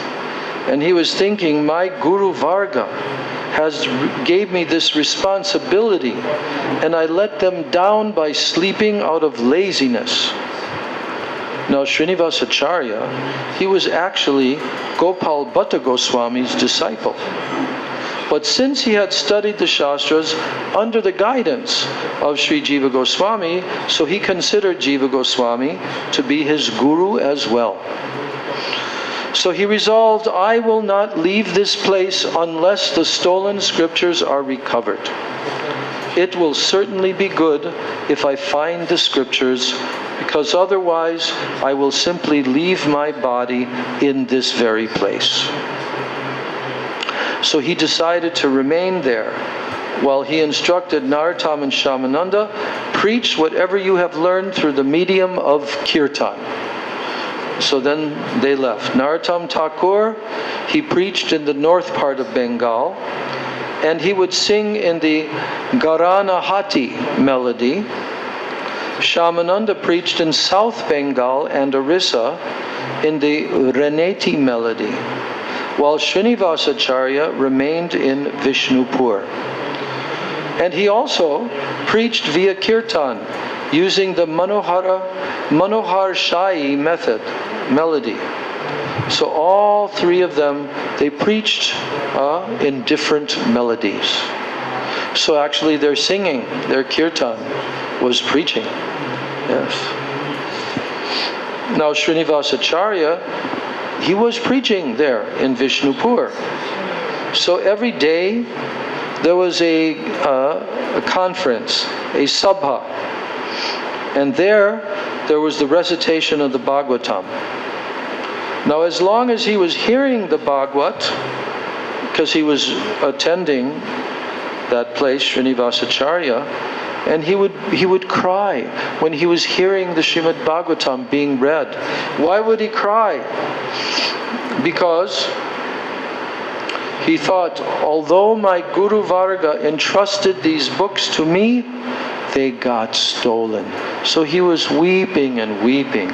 Speaker 1: And he was thinking, my Guru Varga gave me this responsibility, and I let them down by sleeping out of laziness. Now Srinivas Acharya, he was actually Gopal Bhatta Goswami's disciple. But since he had studied the Shastras under the guidance of Sri Jiva Goswami, so he considered Jiva Goswami to be his guru as well. So he resolved, I will not leave this place unless the stolen scriptures are recovered. It will certainly be good if I find the scriptures, because otherwise I will simply leave my body in this very place. So he decided to remain there while he instructed Narottam and Shyamananda, preach whatever you have learned through the medium of kirtan. So then they left. Narottam Thakur, he preached in the north part of Bengal, and he would sing in the Gharanahati melody. Shyamananda preached in South Bengal and Orissa in the Reneti melody, while Srinivas Acharya remained in Vishnupur. And he also preached via kirtan, using the Manohar Shai melody. So all three of them, they preached in different melodies. So actually their singing, their kirtan, was preaching. Yes. Now Srinivas Acharya, he was preaching there in Vishnupur. So every day there was a conference, a sabha, and there was the recitation of the Bhagavatam. Now as long as he was hearing the Bhagavat, because he was attending that place, Srinivas Acharya, and he would cry when he was hearing the Srimad Bhagavatam being read. Why would he cry? Because he thought, although my Guru Varga entrusted these books to me, they got stolen. So he was weeping and weeping.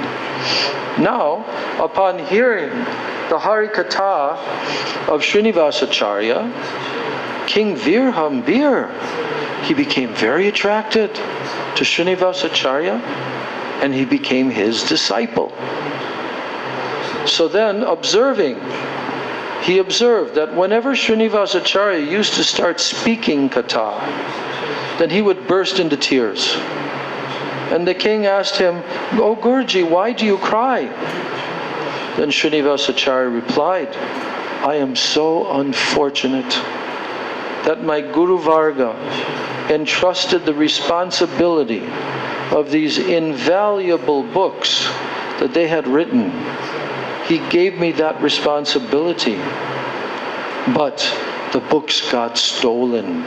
Speaker 1: Now, upon hearing the Harikatha of Srinivasacharya, King Virhambir, he became very attracted to Srinivasacharya, and he became his disciple. So then, he observed that whenever Srinivasacharya used to start speaking katha, then he would burst into tears. And the king asked him, "Oh Guruji, why do you cry?" Then Srinivasacharya replied, "I am so unfortunate that my Guru Varga entrusted the responsibility of these invaluable books that they had written. He gave me that responsibility, but the books got stolen."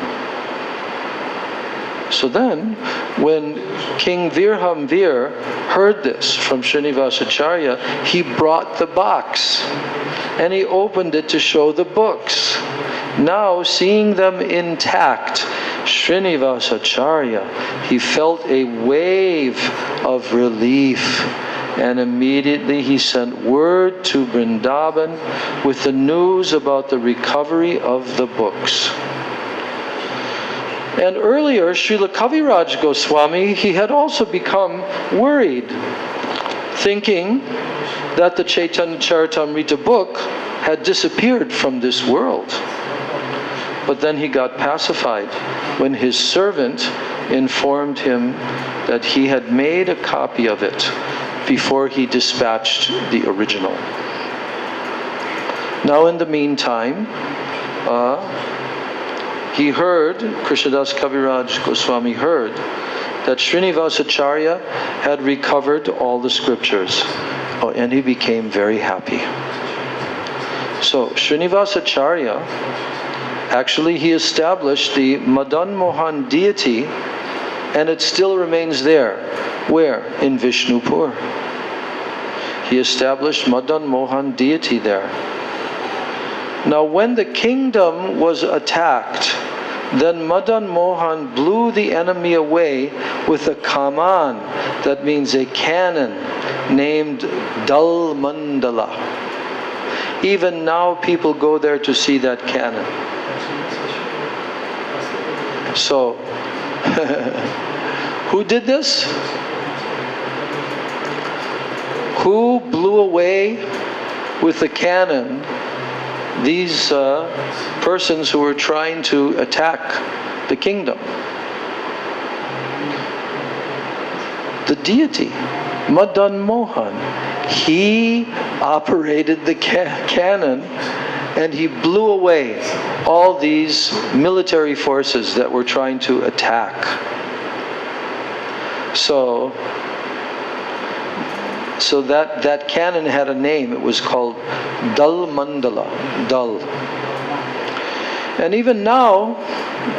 Speaker 1: So then, when King Virhambir heard this from Srinivasacharya, he brought the box and he opened it to show the books. Now, seeing them intact, Srinivasacharya, he felt a wave of relief, and immediately he sent word to Vrindavan with the news about the recovery of the books. And earlier, Srila Kaviraj Goswami, he had also become worried, thinking that the Chaitanya Charitamrita book had disappeared from this world. But then he got pacified when his servant informed him that he had made a copy of it before he dispatched the original. Now in the meantime, he heard, Krishnadas Kaviraj Goswami heard, that Srinivasacharya had recovered all the scriptures. And he became very happy. So Srinivasacharya, actually he established the Madan Mohan deity, and it still remains there. Where? In Vishnupur. He established Madan Mohan deity there. Now when the kingdom was attacked, then Madan Mohan blew the enemy away with a kaman, that means a cannon, named Dal Mandala. Even now people go there to see that cannon. So, who did this? Who blew away with the cannon these persons who were trying to attack the kingdom? The deity, Madan Mohan. He operated the cannon and he blew away all these military forces that were trying to attack. So that cannon had a name. It was called Dal Mandala, Dal. And even now,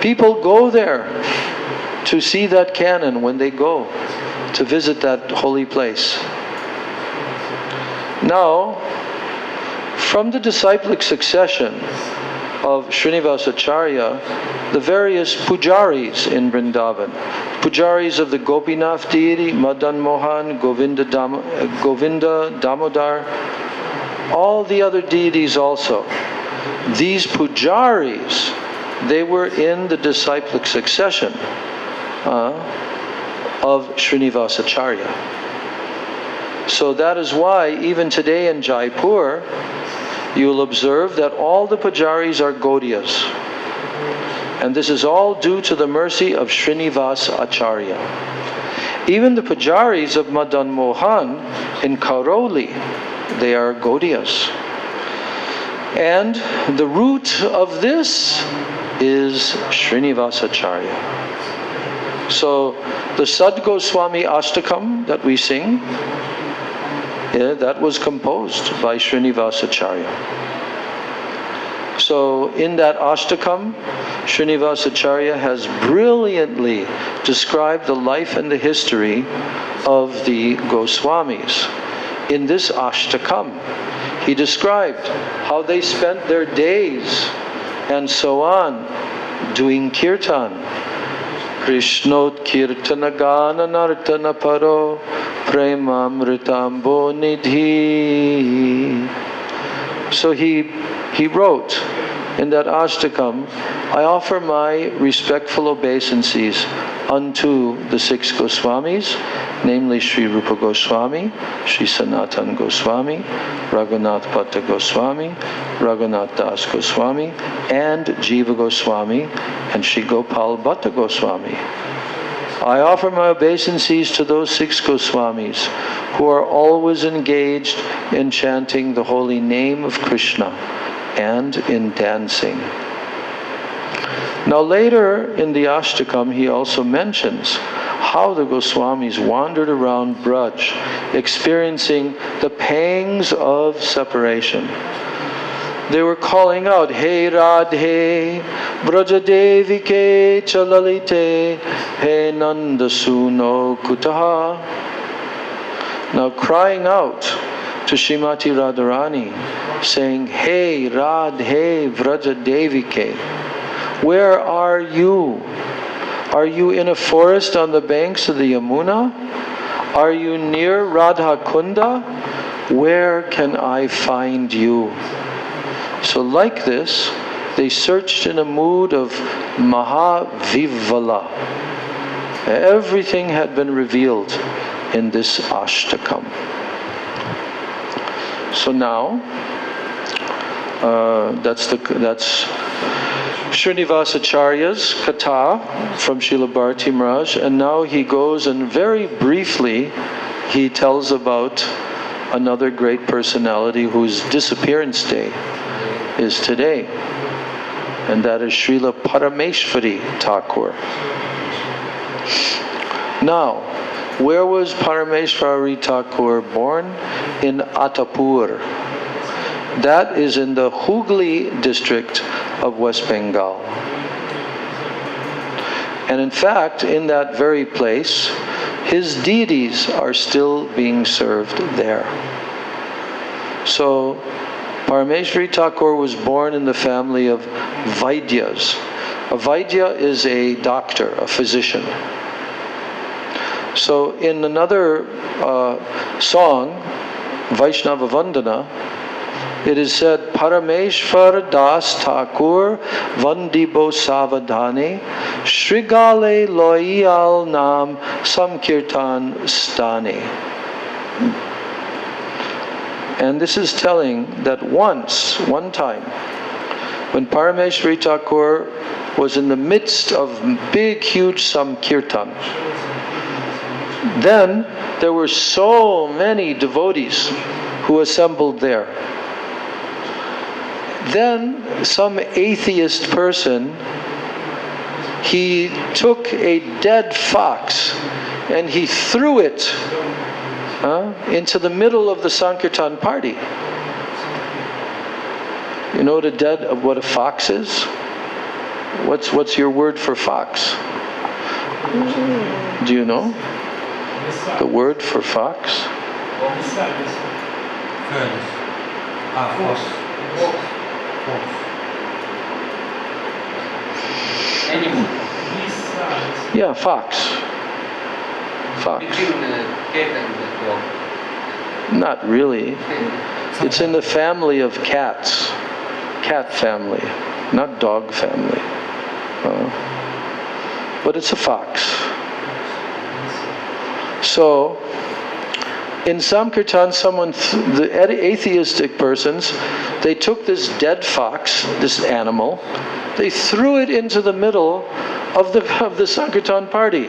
Speaker 1: people go there to see that cannon when they go to visit that holy place. Now, from the disciplic succession of Srinivasacharya, the various pujaris in Vrindavan, pujaris of the Gopinath deity, Madan Mohan, Govinda Damodar, all the other deities also. These pujaris, they were in the disciplic succession of Srinivasacharya. So that is why even today in Jaipur, you will observe that all the pujaris are Gaudiyas. And this is all due to the mercy of Srinivasa Acharya. Even the pujaris of Madan Mohan in Karoli, they are Gaudiyas. And the root of this is Srinivasa Acharya. So the Sad Goswami Ashtakam that we sing, that was composed by Srinivasa Acharya. So in that Ashtakam, Srinivasa Acharya has brilliantly described the life and the history of the Goswamis. In this Ashtakam, he described how they spent their days and so on doing kirtan, Krishnot kirtana gana nartana paro premamritambo nidhi. So he wrote in that Ashtakam, I offer my respectful obeisances unto the 6 Goswamis, namely Sri Rupa Goswami, Sri Sanatan Goswami, Raghunath Bhatta Goswami, Raghunath Das Goswami, and Jiva Goswami, and Sri Gopal Bhatta Goswami. I offer my obeisances to those 6 Goswamis who are always engaged in chanting the holy name of Krishna and in dancing. Now later in the Ashtakam he also mentions how the Goswamis wandered around Braj, experiencing the pangs of separation. They were calling out, Hey Radhe, Brajadevike Chalalite, Hey Nandasuno Kutaha. Now crying out to Srimati Radharani, saying, Hey Radhe Brajadevike, where are you? Are you in a forest on the banks of the Yamuna? Are you near Radha Kunda? Where can I find you? So like this, they searched in a mood of Mahavivala. Everything had been revealed in this Ashtakam. So now, that's Srinivasacharya's Katha from Srila Bharati Maharaj, and now he goes and very briefly he tells about another great personality whose disappearance day is today, and that is Srila Parameshwari Thakur. Now, where was Parameshwari Thakur born? In Attapur. That is in the Hooghly district of West Bengal. And in fact, in that very place, his deities are still being served there. So, Parameshwari Thakur was born in the family of Vaidyas. A Vaidya is a doctor, a physician. So in another song, Vaishnava Vandana, it is said, Parameshwar Das Thakur Vandibo Savadhane Shrigale Loyal Nam Samkirtan Stane. And this is telling that one time, when Parameshwari Thakur was in the midst of big, huge Samkirtan, then there were so many devotees who assembled there. Then some atheist person, he took a dead fox and he threw it into the middle of the Sankirtan party. You know what a fox is? What's your word for fox? Do you know the word for fox? Yeah, fox. Fox. Not really. It's in the family of cats. Cat family, not dog family. But it's a fox. So, in Samkirtan, the atheistic persons, they took this dead fox, this animal, they threw it into the middle of the Sankirtan party.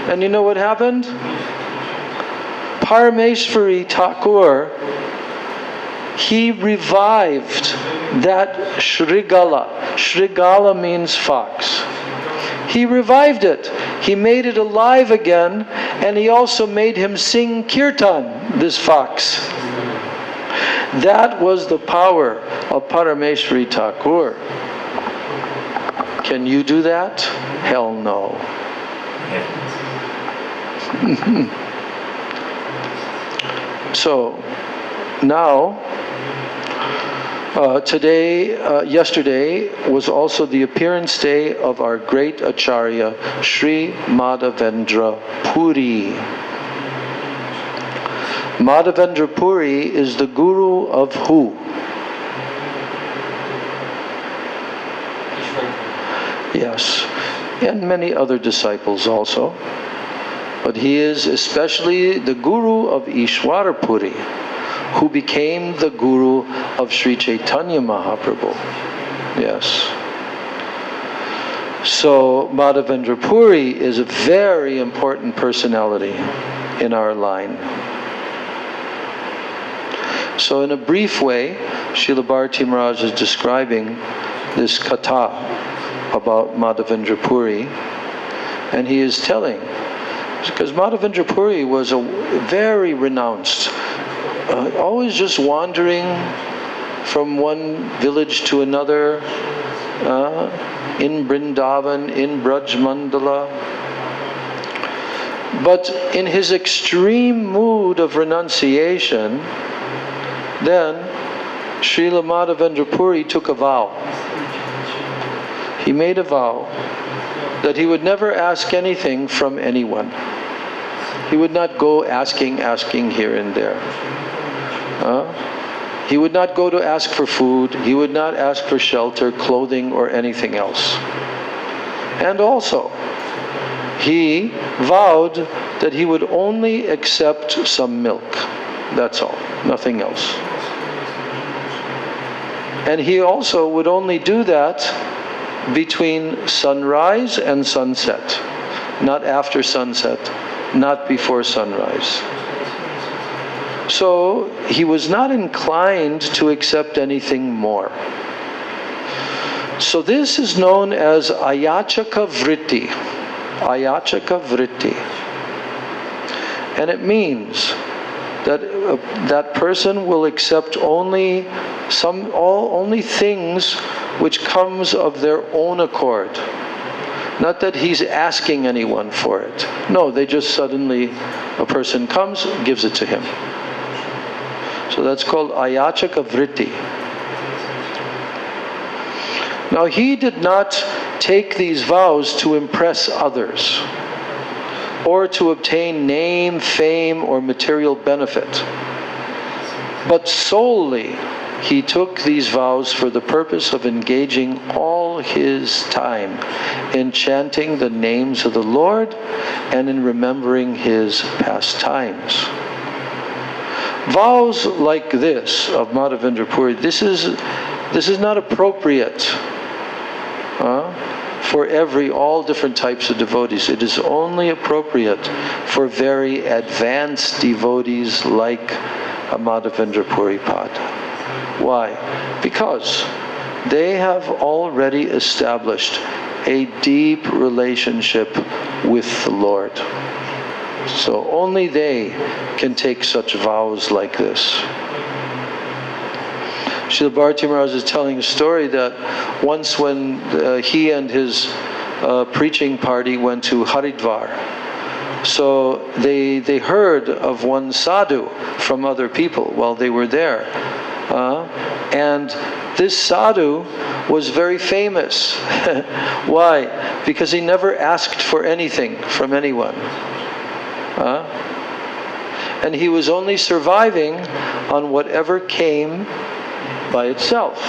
Speaker 1: And you know what happened? Parameshwari Thakur, he revived that Shrigala. Shrigala means fox. He revived it. He made it alive again, and he also made him sing kirtan, this fox. That was the power of Parameshwari Thakur. Can you do that? Hell no. So, now, Yesterday was also the appearance day of our great Acharya, Sri Madhavendra Puri. Madhavendra Puri is the guru of who? Yes, and many other disciples also. But he is especially the guru of Ishwara Puri, who became the guru of Sri Chaitanya Mahaprabhu. Yes. So Madhavendra Puri is a very important personality in our line. So in a brief way, Srila Bharati Maharaj is describing this katha about Madhavendra Puri, and he is telling, because Madhavendra Puri was a very renounced, always just wandering from one village to another, in Vrindavan, in Braj Mandala. But in his extreme mood of renunciation, then Srila Madhavendra Puri took a vow. He made a vow that he would never ask anything from anyone. He would not go asking here and there. He would not go to ask for food. He would not ask for shelter, clothing, or anything else. And also, he vowed that he would only accept some milk. That's all, nothing else. And he also would only do that between sunrise and sunset, not after sunset, not before sunrise. So he was not inclined to accept anything more. So this is known as ayachaka vritti. Ayachaka vritti. And it means that that person will accept only things which comes of their own accord. Not that he's asking anyone for it. No, they just suddenly, a person comes, gives it to him. So that's called ayachaka vritti. Now he did not take these vows to impress others, or to obtain name, fame, or material benefit, but solely he took these vows for the purpose of engaging all his time in chanting the names of the Lord and in remembering his pastimes. Vows like this of Madhavendra Puri, this is not appropriate for all different types of devotees. It is only appropriate for very advanced devotees like Madhavendra Puri Pada. Why? Because they have already established a deep relationship with the Lord. So only they can take such vows like this. Srila Bharati Maharaj is telling a story that once when he and his preaching party went to Haridwar, so they heard of one sadhu from other people while they were there. And this sadhu was very famous. Why? Because he never asked for anything from anyone. And he was only surviving on whatever came by itself.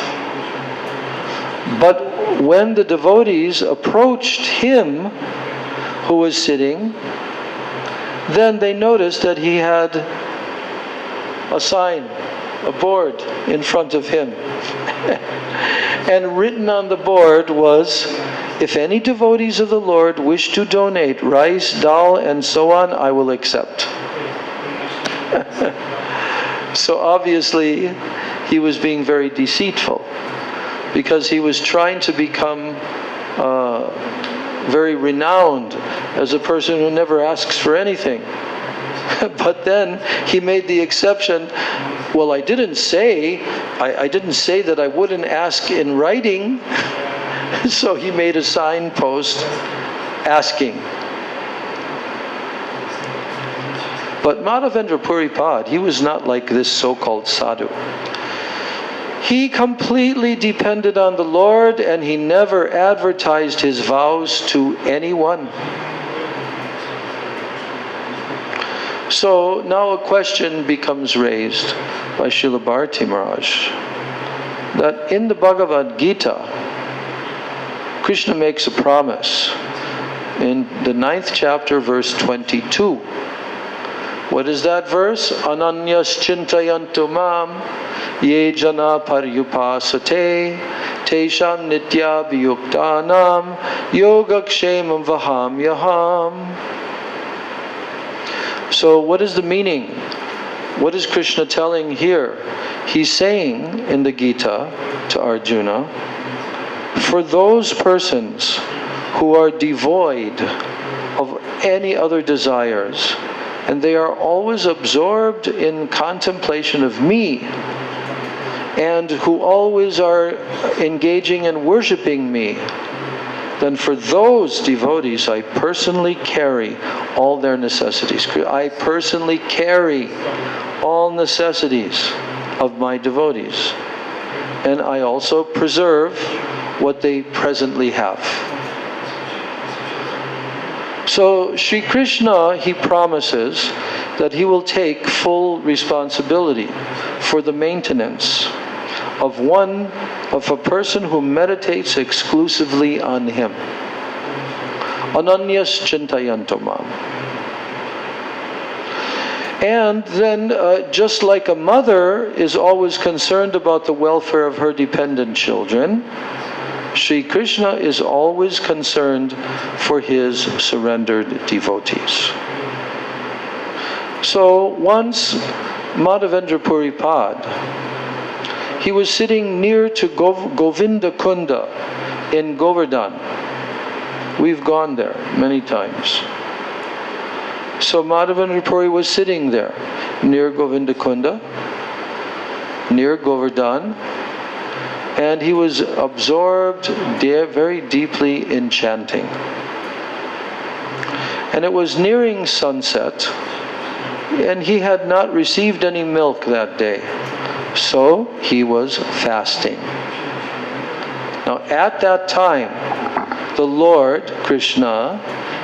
Speaker 1: But when the devotees approached him, who was sitting, then they noticed that he had a sign, a board in front of him. And written on the board was, "If any devotees of the Lord wish to donate rice, dal, and so on, I will accept." So obviously he was being very deceitful, because he was trying to become very renowned as a person who never asks for anything. But then he made the exception, well, I didn't say that I wouldn't ask in writing. So he made a signpost asking. But Madhavendra Puri Pad, he was not like this so-called sadhu. He completely depended on the Lord, and he never advertised his vows to anyone. So now a question becomes raised by Srila Bharati Maharaj, that in the Bhagavad Gita, Krishna makes a promise in the 9th chapter, verse 22. What is that verse? Ananyas chintayantu mam ye jana paryupasate tesham nitya viyuktanam yogakshemam vaham yaham. So what is the meaning? What is Krishna telling here? He's saying in the Gita to Arjuna, for those persons who are devoid of any other desires, and they are always absorbed in contemplation of me, and who always are engaging in worshiping me, then for those devotees I personally carry all their necessities. I personally carry all necessities of my devotees. And I also preserve what they presently have. So Sri Krishna, he promises that he will take full responsibility for the maintenance of a person who meditates exclusively on him. Ananyas chintayantu mam. And then, just like a mother is always concerned about the welfare of her dependent children, Sri Krishna is always concerned for his surrendered devotees. So once Madhavendra Puri Pad, he was sitting near to Govinda Kunda in Govardhan. We've gone there many times. So Madhavendra Puri was sitting there near Govinda Kunda, near Govardhan, and he was absorbed there very deeply in chanting. And it was nearing sunset, and he had not received any milk that day. So he was fasting. Now at that time, the Lord, Krishna,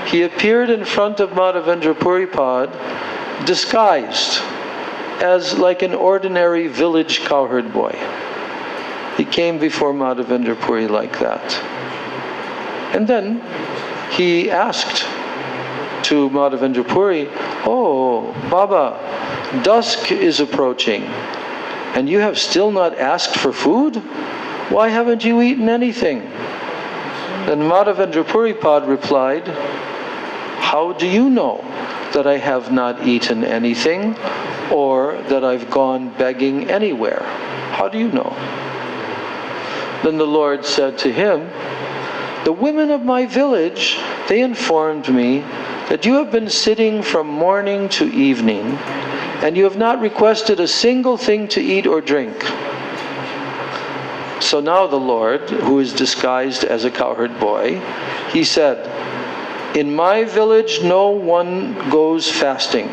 Speaker 1: he appeared in front of Madhavendra Puri Pad disguised as like an ordinary village cowherd boy. He came before Madhavendra Puri like that. And then he asked to Madhavendra Puri, "Oh, Baba, dusk is approaching, and you have still not asked for food? Why haven't you eaten anything?" Then Madhavendra Puri Pad replied, "How do you know that I have not eaten anything, or that I've gone begging anywhere? How do you know?" Then the Lord said to him, "The women of my village, they informed me that you have been sitting from morning to evening, and you have not requested a single thing to eat or drink." So now the Lord, who is disguised as a cowherd boy, he said, "In my village no one goes fasting,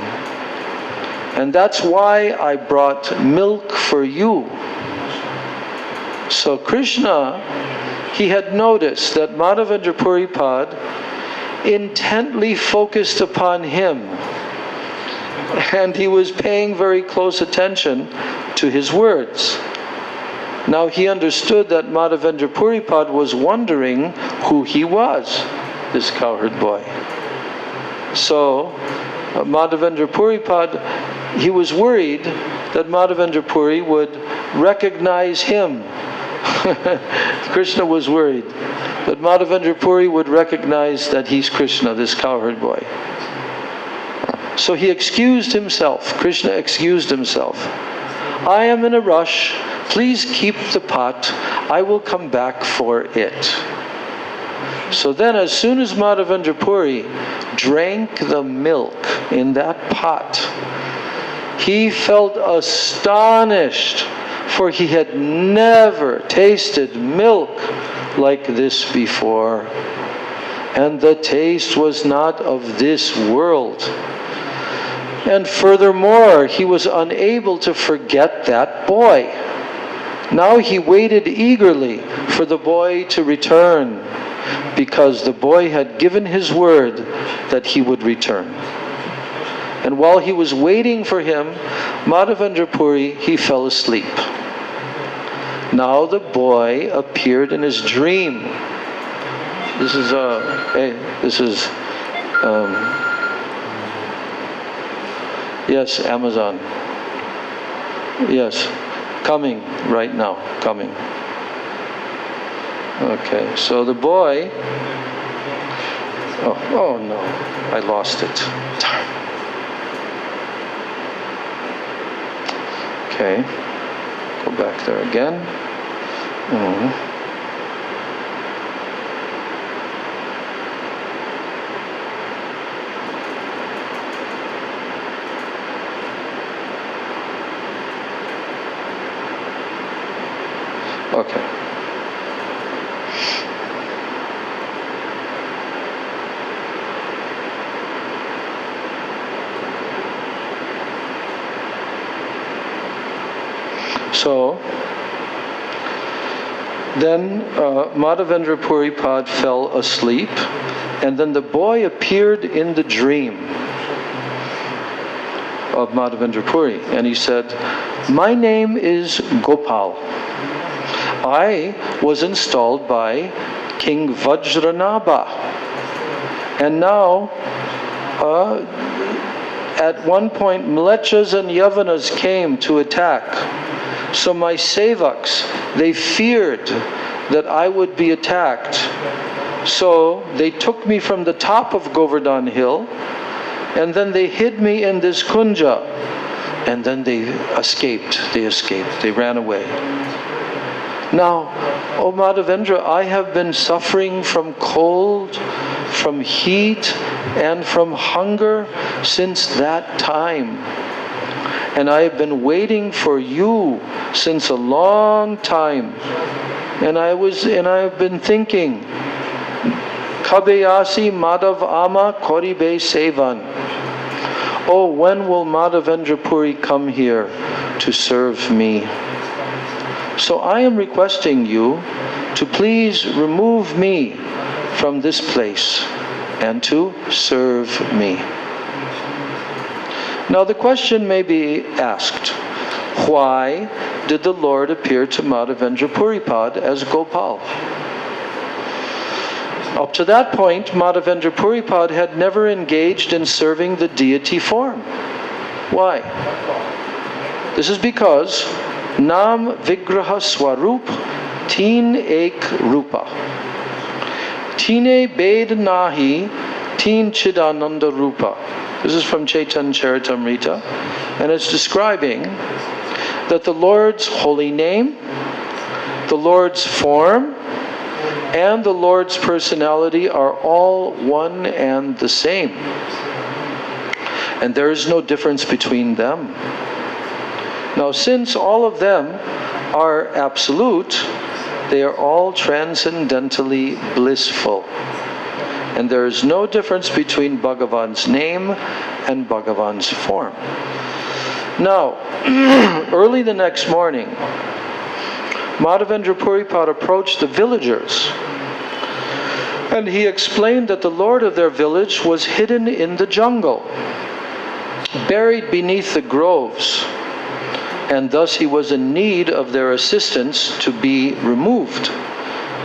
Speaker 1: and that's why I brought milk for you." So Krishna, he had noticed that Madhavendra Puri Pad intently focused upon him, and he was paying very close attention to his words. Now he understood that Madhavendra Puri Pad was wondering who he was, this cowherd boy. So Madhavendra Puri Pad, he was worried that Madhavendra Puri would recognize him. Krishna was worried that Madhavendra Puri would recognize that he's Krishna, this cowherd boy. So he excused himself. Krishna excused himself. "I am in a rush. Please keep the pot. I will come back for it." So then as soon as Madhavendra Puri drank the milk in that pot, he felt astonished, for he had never tasted milk like this before, and the taste was not of this world. And furthermore, he was unable to forget that boy. Now he waited eagerly for the boy to return, because the boy had given his word that he would return. And while he was waiting for him, Madhavendra Puri, he fell asleep. Now the boy appeared in his dream. This is yes, Amazon. Yes, coming right now, coming. Okay, so the boy, oh no, I lost it. Darn. Okay, go back there again. Okay. So, then Madhavendra Puripad fell asleep, and then the boy appeared in the dream of Madhavendra Puri, and he said, "My name is Gopal. I was installed by King Vajranabha, and now at one point Mlechas and Yavanas came to attack. So my sevaks, they feared that I would be attacked. So they took me from the top of Govardhan hill, and then they hid me in this kunja, and then they escaped, they ran away. Now, O Madhavendra, I have been suffering from cold, from heat, and from hunger since that time. And I have been waiting for you since a long time. And I have been thinking, Kabeyasi Madhav Ama Koribe Sevan. Oh, when will Madhavendra Puri come here to serve me? So I am requesting you to please remove me from this place and to serve me. Now the question may be asked, why did the Lord appear to Madhavendra Puripad as Gopal? Up to that point, Madhavendra Puripad had never engaged in serving the deity form. Why? This is because Nam Vigraha Swarup Teen Ek Rupa. Tine Bed Nahi Teen Chidananda Rupa. This is from Chaitanya Charitamrita, and it's describing that the Lord's holy name, the Lord's form, and the Lord's personality are all one and the same. And there is no difference between them. Now, since all of them are absolute, they are all transcendentally blissful. And there is no difference between Bhagavan's name and Bhagavan's form. Now, early the next morning, Madhavendra Puripad approached the villagers, and he explained that the lord of their village was hidden in the jungle, buried beneath the groves, and thus he was in need of their assistance to be removed.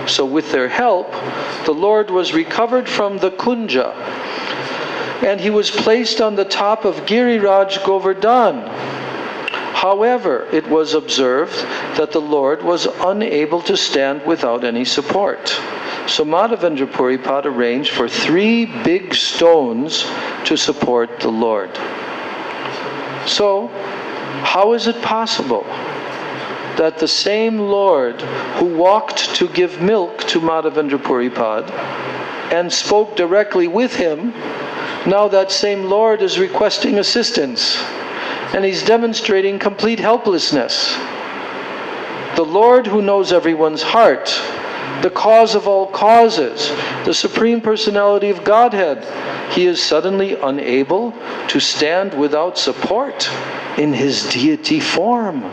Speaker 1: So with their help, the Lord was recovered from the kunja, and he was placed on the top of Giriraj Govardhan. However, it was observed that the Lord was unable to stand without any support. So Madhavendra Puripad arranged for 3 big stones to support the Lord. So, how is it possible that the same Lord who walked to give milk to Madhavendra Puripad and spoke directly with him, now that same Lord is requesting assistance, and he's demonstrating complete helplessness? The Lord who knows everyone's heart, the cause of all causes, the Supreme Personality of Godhead, he is suddenly unable to stand without support in his deity form.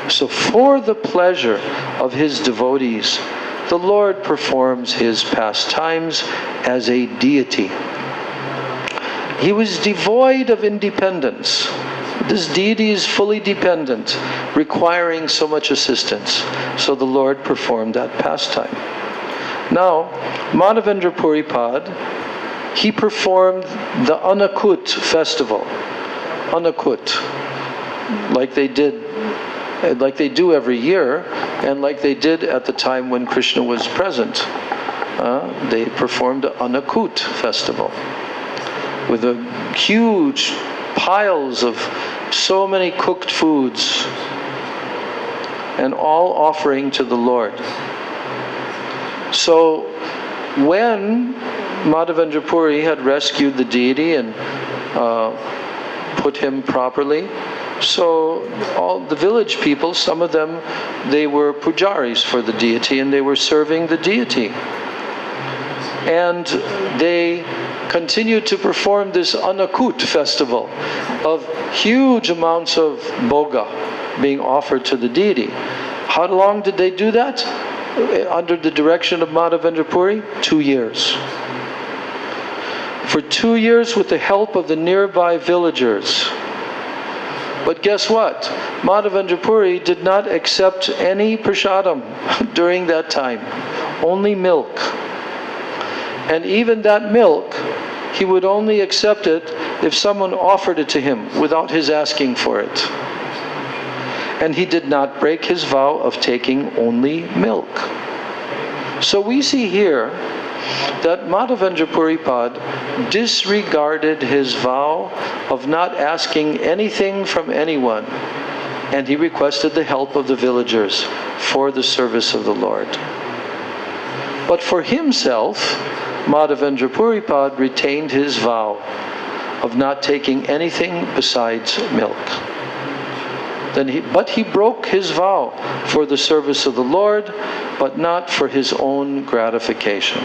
Speaker 1: So for the pleasure of his devotees, the Lord performs his pastimes as a deity. He was devoid of independence. This deity is fully dependent, requiring so much assistance. So the Lord performed that pastime. Now, Madhavendra Puripad, he performed the Anakut festival. Anakut, like they do every year, and like they did at the time when Krishna was present. They performed the Anakut festival with a huge piles of so many cooked foods, and all offering to the Lord. So when Madhavendra Puri had rescued the deity and put him properly, so all the village people, some of them, they were pujaris for the deity, and they were serving the deity. And they continued to perform this Anakut festival of huge amounts of bhoga being offered to the deity. How long did they do that? Under the direction of Madhavendra Puri? 2 years. For 2 years with the help of the nearby villagers. But guess what? Madhavendra Puri did not accept any prasadam during that time. Only milk. And even that milk, he would only accept it if someone offered it to him without his asking for it. And he did not break his vow of taking only milk. So we see here that Madhavendra Puripad disregarded his vow of not asking anything from anyone, and he requested the help of the villagers for the service of the Lord. But for himself, Madhavendra Puripad retained his vow of not taking anything besides milk. But he broke his vow for the service of the Lord, but not for his own gratification.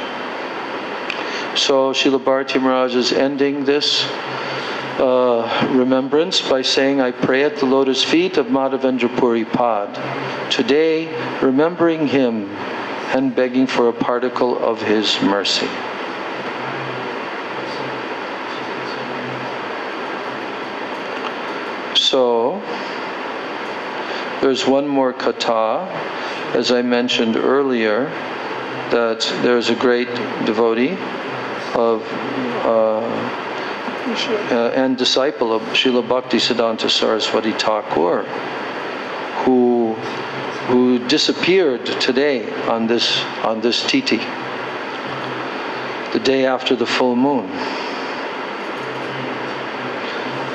Speaker 1: So Srila Bharati Maharaj is ending this remembrance by saying, I pray at the lotus feet of Madhavendra Puripad, today remembering him and begging for a particle of his mercy. So, there's one more katha, as I mentioned earlier, that there's a great devotee of and disciple of Srila Bhakti Siddhanta Saraswati Thakur, who disappeared today on this Titi, the day after the full moon.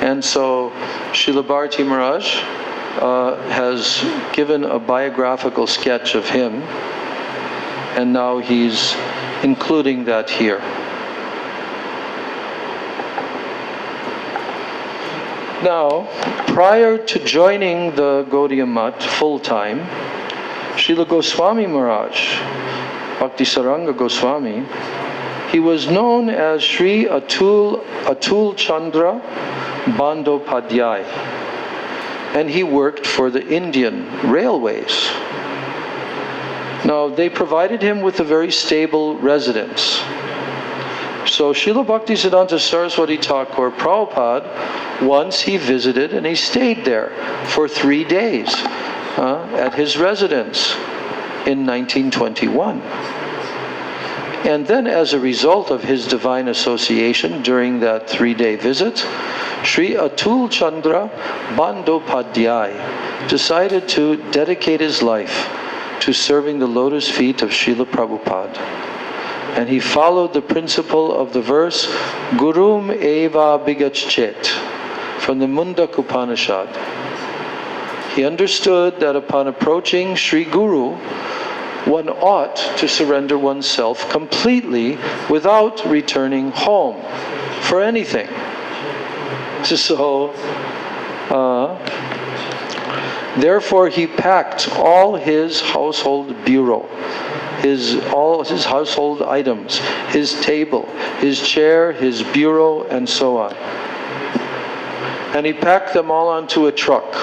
Speaker 1: And so Srila Bharati Maharaj has given a biographical sketch of him, and now he's including that here. Now, prior to joining the Gaudiya Math full-time, Srila Gosvāmī Maharaj, Bhakti Sāraṅga Gosvāmī, he was known as Sri Atul Chandra Bandyopadhyay, and he worked for the Indian Railways. Now, they provided him with a very stable residence. So Srila Bhakti Siddhanta Saraswati Thakur Prabhupada, once he visited and he stayed there for 3 days at his residence in 1921. And then as a result of his divine association during that 3-day visit, Sri Atul Chandra Bandyopadhyay decided to dedicate his life to serving the lotus feet of Srila Prabhupada. And he followed the principle of the verse, Gurum eva bigachet, from the Mundak Upanishad. He understood that upon approaching Sri Guru, one ought to surrender oneself completely without returning home for anything. So, therefore he packed all his household bureau, all his household items, his table, his chair, his bureau, and so on. And he packed them all onto a truck.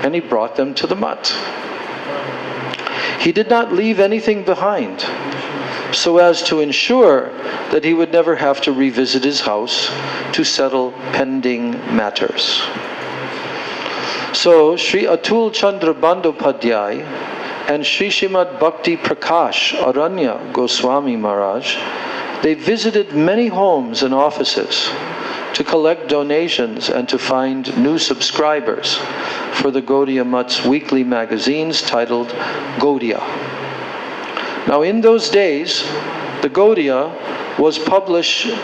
Speaker 1: and he brought them to the mutt. He did not leave anything behind, so as to ensure that he would never have to revisit his house to settle pending matters. So Sri Atul Chandra Bandyopadhyay and Sri Srimad Bhakti Prakash Aranya Gosvāmī Maharaj, they visited many homes and offices to collect donations and to find new subscribers for the Gaudiya Mutt's weekly magazines titled Gaudiya. Now in those days, the Gaudiya was publishing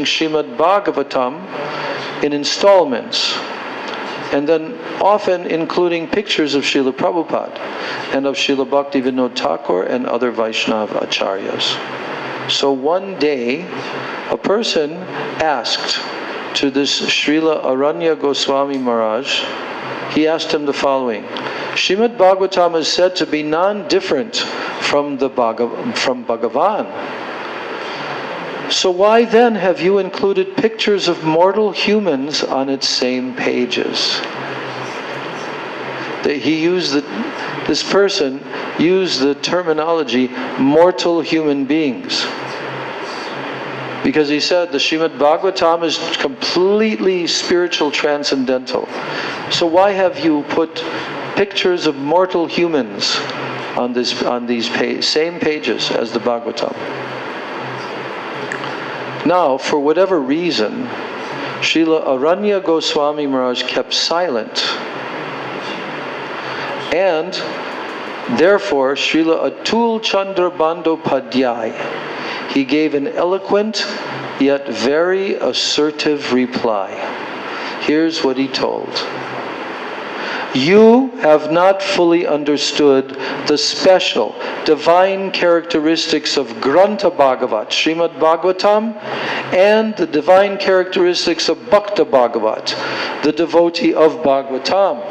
Speaker 1: Srimad Bhagavatam in installments, and then often including pictures of Srila Prabhupada and of Srila Bhaktivinoda Thakur and other Vaishnava acharyas. So one day, a person asked to this Srila Aranya Gosvāmī Maharaj, he asked him the following: Srimad Bhagavatam is said to be non-different from Bhagavan. So why then have you included pictures of mortal humans on its same pages? This person used the terminology mortal human beings, because he said the Srimad Bhagavatam is completely spiritual transcendental. So why have you put pictures of mortal humans on these same pages as the Bhagavatam? Now, for whatever reason, Srila Aranya Gosvāmī Maharaj kept silent. And therefore, Srila Atul Chandra Bandyopadhyay, he gave an eloquent yet very assertive reply. Here's what he told. You have not fully understood the special divine characteristics of Grantha Bhagavat, Srimad Bhagavatam, and the divine characteristics of Bhakta Bhagavat, the devotee of Bhagavatam.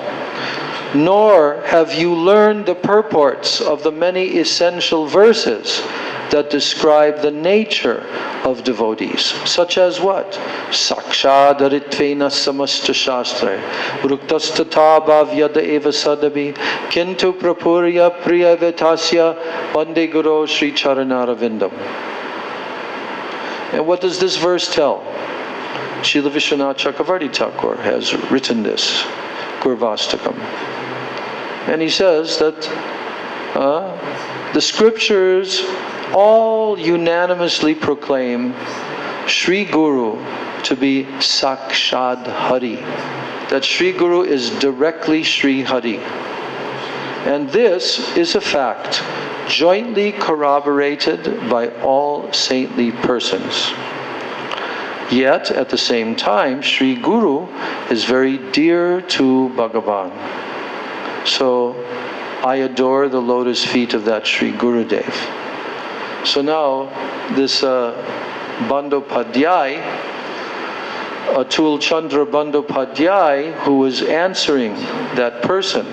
Speaker 1: Nor have you learned the purports of the many essential verses that describe the nature of devotees, such as what? Sakshadaritvena samasta shastra, ruktastata bhavyada eva sadabi, kintu prapurya priya vetasya, bande guru Sri Charanāravindam. And what does this verse tell? Srila Vishwanath Chakravarti Thakur has written this, Gurvastakam. And he says that the scriptures all unanimously proclaim Sri Guru to be Sakshad Hari. That Sri Guru is directly Sri Hari. And this is a fact jointly corroborated by all saintly persons. Yet, at the same time, Sri Guru is very dear to Bhagavan. So, I adore the lotus feet of that Sri Gurudev. So now, this Bandyopadhyay, Atul Chandra Bandyopadhyay, who was answering that person,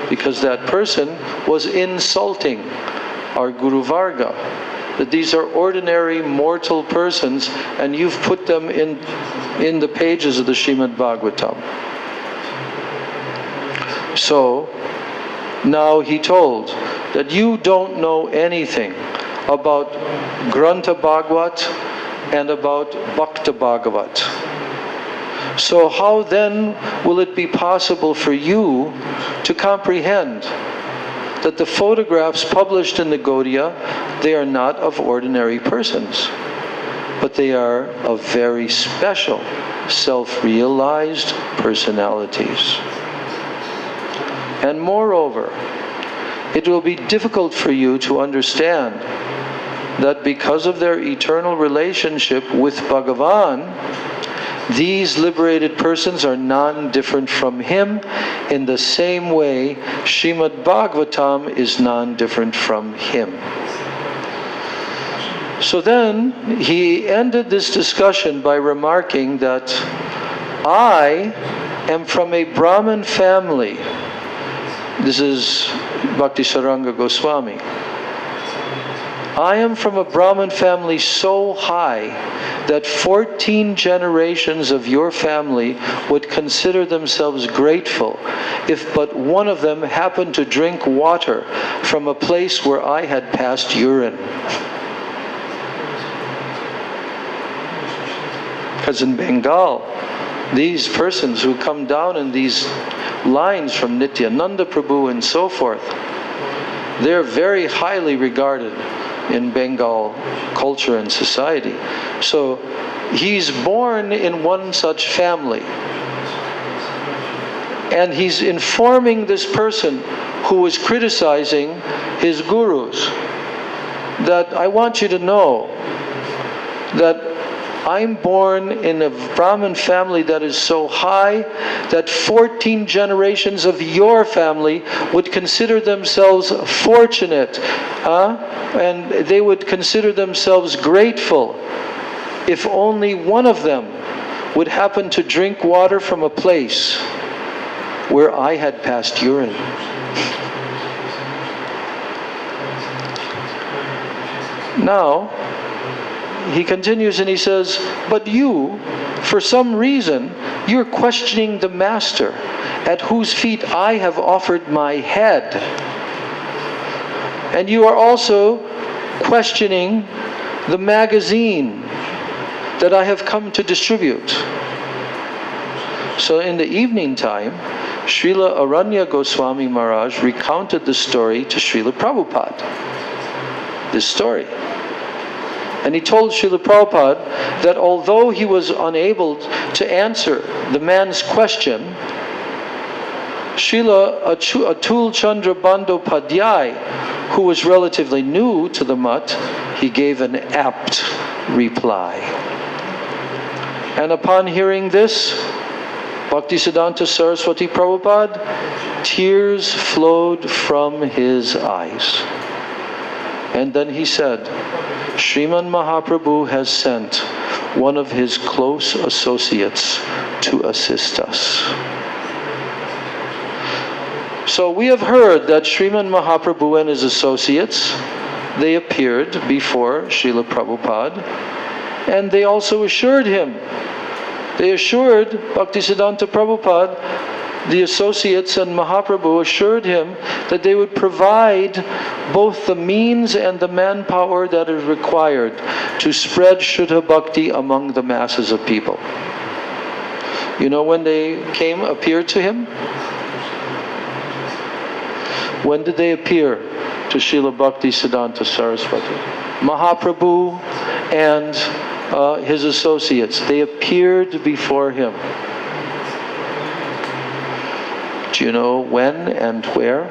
Speaker 1: because that person was insulting our Guru Varga, that these are ordinary mortal persons, and you've put them in the pages of the Srimad Bhagavatam. So, now he told that you don't know anything about Grantha Bhagavat and about Bhakta Bhagavat. So how then will it be possible for you to comprehend that the photographs published in the Gaudiya, they are not of ordinary persons, but they are of very special, self-realized personalities. And moreover, it will be difficult for you to understand that because of their eternal relationship with Bhagavan, these liberated persons are non-different from him in the same way Srimad Bhagavatam is non-different from him. So then he ended this discussion by remarking that I am from a Brahmin family. This is Bhakti Sāraṅga Gosvāmī. I am from a Brahmin family so high that 14 generations of your family would consider themselves grateful if but one of them happened to drink water from a place where I had passed urine. Because in Bengal, these persons who come down in these lines from Nityananda Prabhu and so forth, they're very highly regarded in Bengal culture and society. So he's born in one such family. And he's informing this person who was criticizing his gurus that I want you to know that I'm born in a Brahmin family that is so high that 14 generations of your family would consider themselves fortunate, and they would consider themselves grateful if only one of them would happen to drink water from a place where I had passed urine. Now, he continues and he says, but you, for some reason, you're questioning the Master at whose feet I have offered my head. And you are also questioning the magazine that I have come to distribute. So in the evening time, Srila Aranya Gosvāmī Maharaj recounted the story to Srila Prabhupada. This story. And he told Srila Prabhupada that although he was unable to answer the man's question, Srila Atul Chandra Bandyopadhyay, who was relatively new to the mutt, he gave an apt reply. And upon hearing this, Bhaktisiddhanta Saraswati Prabhupada, tears flowed from his eyes. And then he said, Srimad Mahaprabhu has sent one of his close associates to assist us. So we have heard that Srimad Mahaprabhu and his associates, they appeared before Srila Prabhupada, and they also assured him, they assured Bhaktisiddhanta Prabhupada, the associates and Mahaprabhu assured him that they would provide both the means and the manpower that is required to spread Shuddha Bhakti among the masses of people. You know when they appeared to him? When did they appear to Srila Bhaktisiddhanta Saraswati? Mahaprabhu and his associates, they appeared before him. Do you know when and where?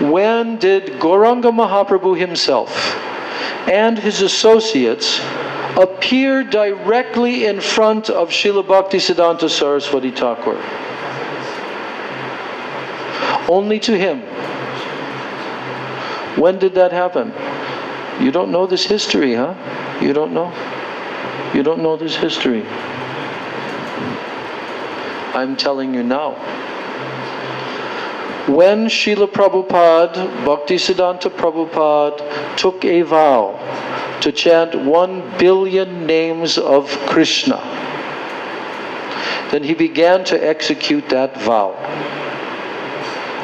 Speaker 1: When did Gauranga Mahaprabhu himself and his associates appear directly in front of Srila Bhaktisiddhanta Saraswati Thakur? Only to him. When did that happen? You don't know this history, huh? You don't know? You don't know this history. I'm telling you now. When Srila Prabhupada, Bhaktisiddhanta Prabhupada, took a vow to chant 1 billion names of Krishna, then he began to execute that vow.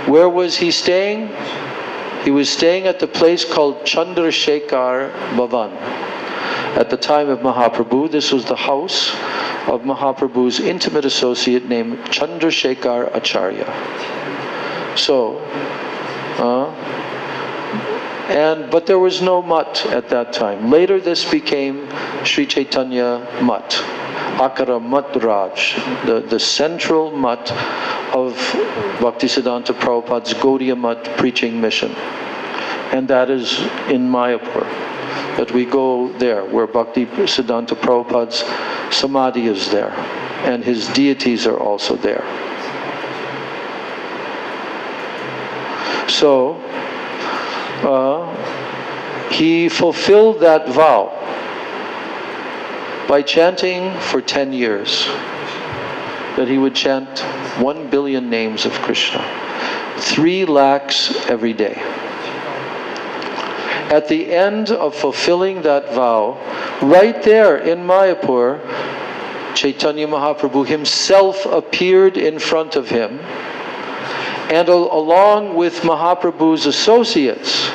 Speaker 1: Where was he staying? He was staying at the place called Chandrasekhar Bhavan. At the time of Mahaprabhu, this was the house of Mahaprabhu's intimate associate named Chandrasekhar Acharya. So, but there was no mutt at that time. Later this became Sri Chaitanya Mutt, Akara Mutt Raj, the central mutt of Bhaktisiddhanta Prabhupada's Gaudiya Mutt preaching mission. And that is in Mayapur, that we go there, where Bhaktisiddhanta Prabhupada's Samadhi is there, and his deities are also there. So, he fulfilled that vow. by chanting for 10 years. That he would chant 1 billion names of Krishna. 3 lakhs every day. At the end of fulfilling that vow, right there in Mayapur, Chaitanya Mahaprabhu himself appeared in front of him, and along with Mahaprabhu's associates.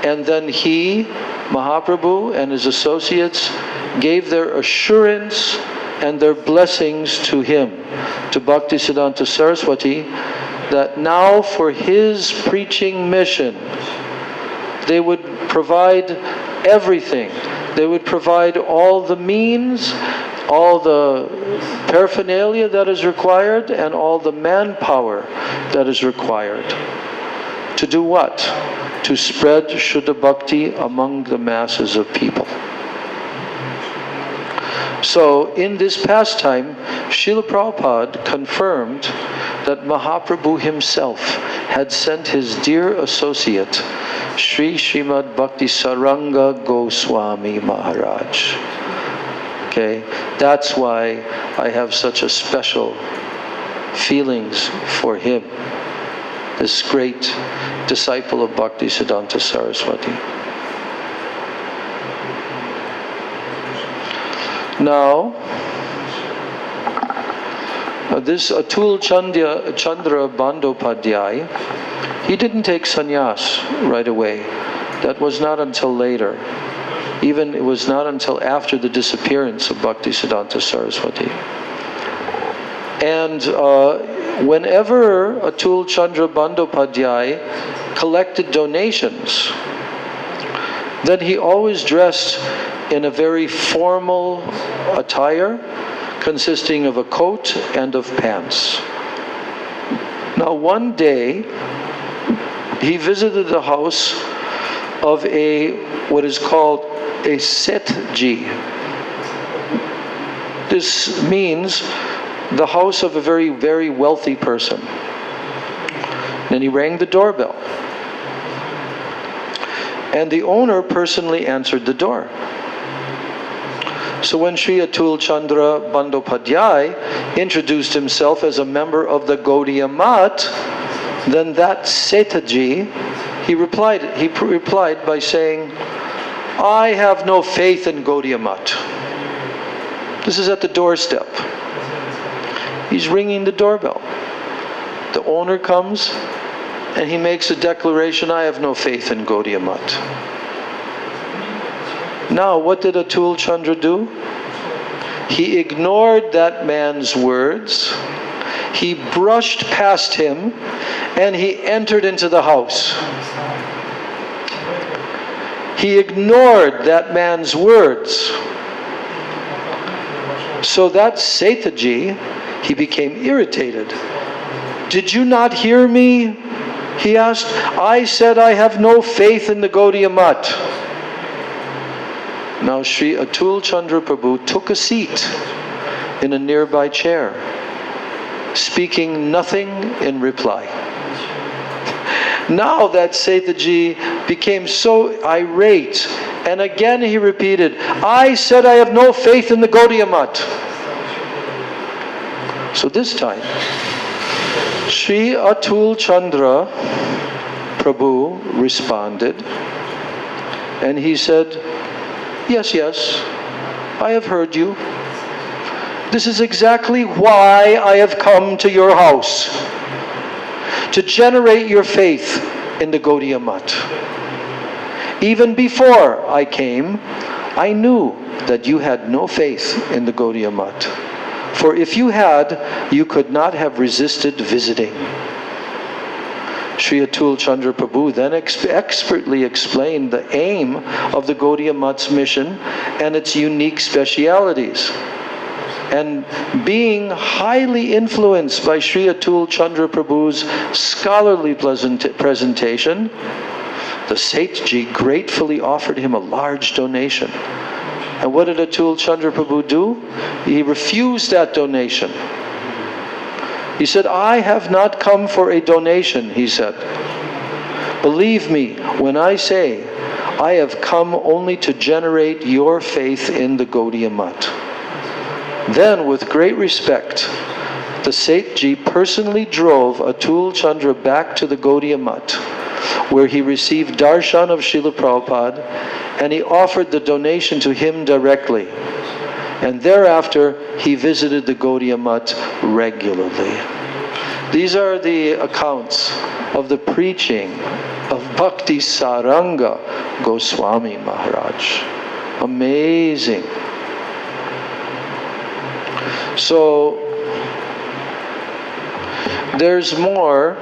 Speaker 1: And then he, Mahaprabhu, and his associates gave their assurance and their blessings to him, to Bhaktisiddhanta Saraswati, that now for his preaching mission, they would provide everything. They would provide all the means, all the paraphernalia that is required, and all the manpower that is required. To do what? To spread Shuddha Bhakti among the masses of people. So, in this pastime, Srila Prabhupada confirmed that Mahaprabhu himself had sent his dear associate, Srimad Bhakti Sāraṅga Gosvāmī Maharaj. Okay, that's why I have such a special feelings for him, this great disciple of Bhaktisiddhanta Saraswati. Now, this Atul Chandra Bandyopadhyay, he didn't take sannyas right away. That was not until later. Even it was not until after the disappearance of Bhaktisiddhanta Saraswati. And whenever Atul Chandra Bandyopadhyay collected donations, then he always dressed in a very formal attire consisting of a coat and of pants. Now one day, he visited the house of what is called a Setji. This means the house of a very, very wealthy person. Then he rang the doorbell. And the owner personally answered the door. So when Sri Atul Chandra Bandyopadhyay introduced himself as a member of the Gaudiya Math, then that Setaji, he replied by saying, I have no faith in Gaudiya Math. This is at the doorstep. He's ringing the doorbell. The owner comes and he makes a declaration, I have no faith in Gaudiya Math. Now, what did Atul Chandra do? He ignored that man's words. He brushed past him and he entered into the house. He ignored that man's words. So that Sethaji, he became irritated. Did you not hear me? He asked. I said I have no faith in the Gaudiya Math. Now Sri Atul Chandra Prabhu took a seat in a nearby chair, speaking nothing in reply. Now that Sethaji became so irate, and again he repeated, I said I have no faith in the Gaudiya Math. So this time, Sri Atul Chandra Prabhu responded, and he said, yes, I have heard you. This is exactly why I have come to your house, to generate your faith in the Gaudiya Math. Even before I came, I knew that you had no faith in the Gaudiya Math. For if you had, you could not have resisted visiting. Sri Atul Chandra Prabhu then expertly explained the aim of the Gaudiya Math's mission and its unique specialities. And being highly influenced by Sri Atul Chandra Prabhu's scholarly presentation, the Sethji gratefully offered him a large donation. And what did Atul Chandra Prabhu do? He refused that donation. He said, I have not come for a donation, he said. Believe me when I say, I have come only to generate your faith in the Gaudiya Mat. Then, with great respect, the Sethji personally drove Atul Chandra back to the Gaudiya Mat, where he received darshan of Srila Prabhupada, and he offered the donation to him directly. And thereafter, he visited the Gaudiya Mat regularly. These are the accounts of the preaching of Bhakti Sāraṅga Gosvāmī Maharaj. Amazing. So, there's more.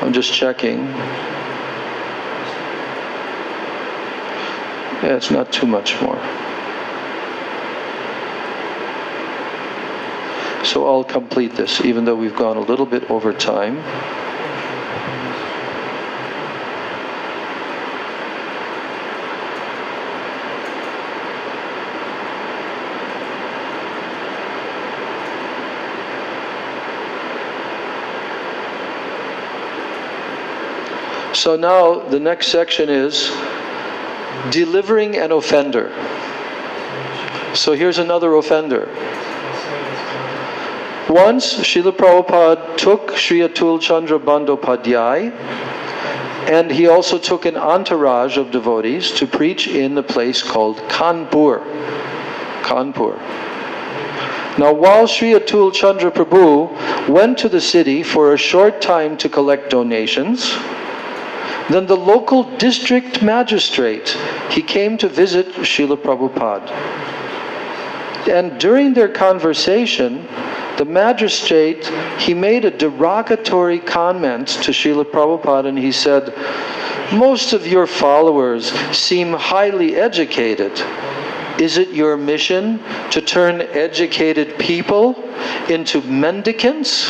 Speaker 1: I'm just checking. Yeah, it's not too much more. So I'll complete this, even though we've gone a little bit over time. So now the next section is delivering an offender. So here's another offender. Once Srila Prabhupada took Sri Atul Chandra Bandyopadhyay, and he also took an entourage of devotees to preach in a place called Kanpur. Now while Sri Atul Chandra Prabhu went to the city for a short time to collect donations, then the local district magistrate, he came to visit Srila Prabhupada. And during their conversation, the magistrate, he made a derogatory comment to Srila Prabhupada, and he said, "Most of your followers seem highly educated. Is it your mission to turn educated people into mendicants?"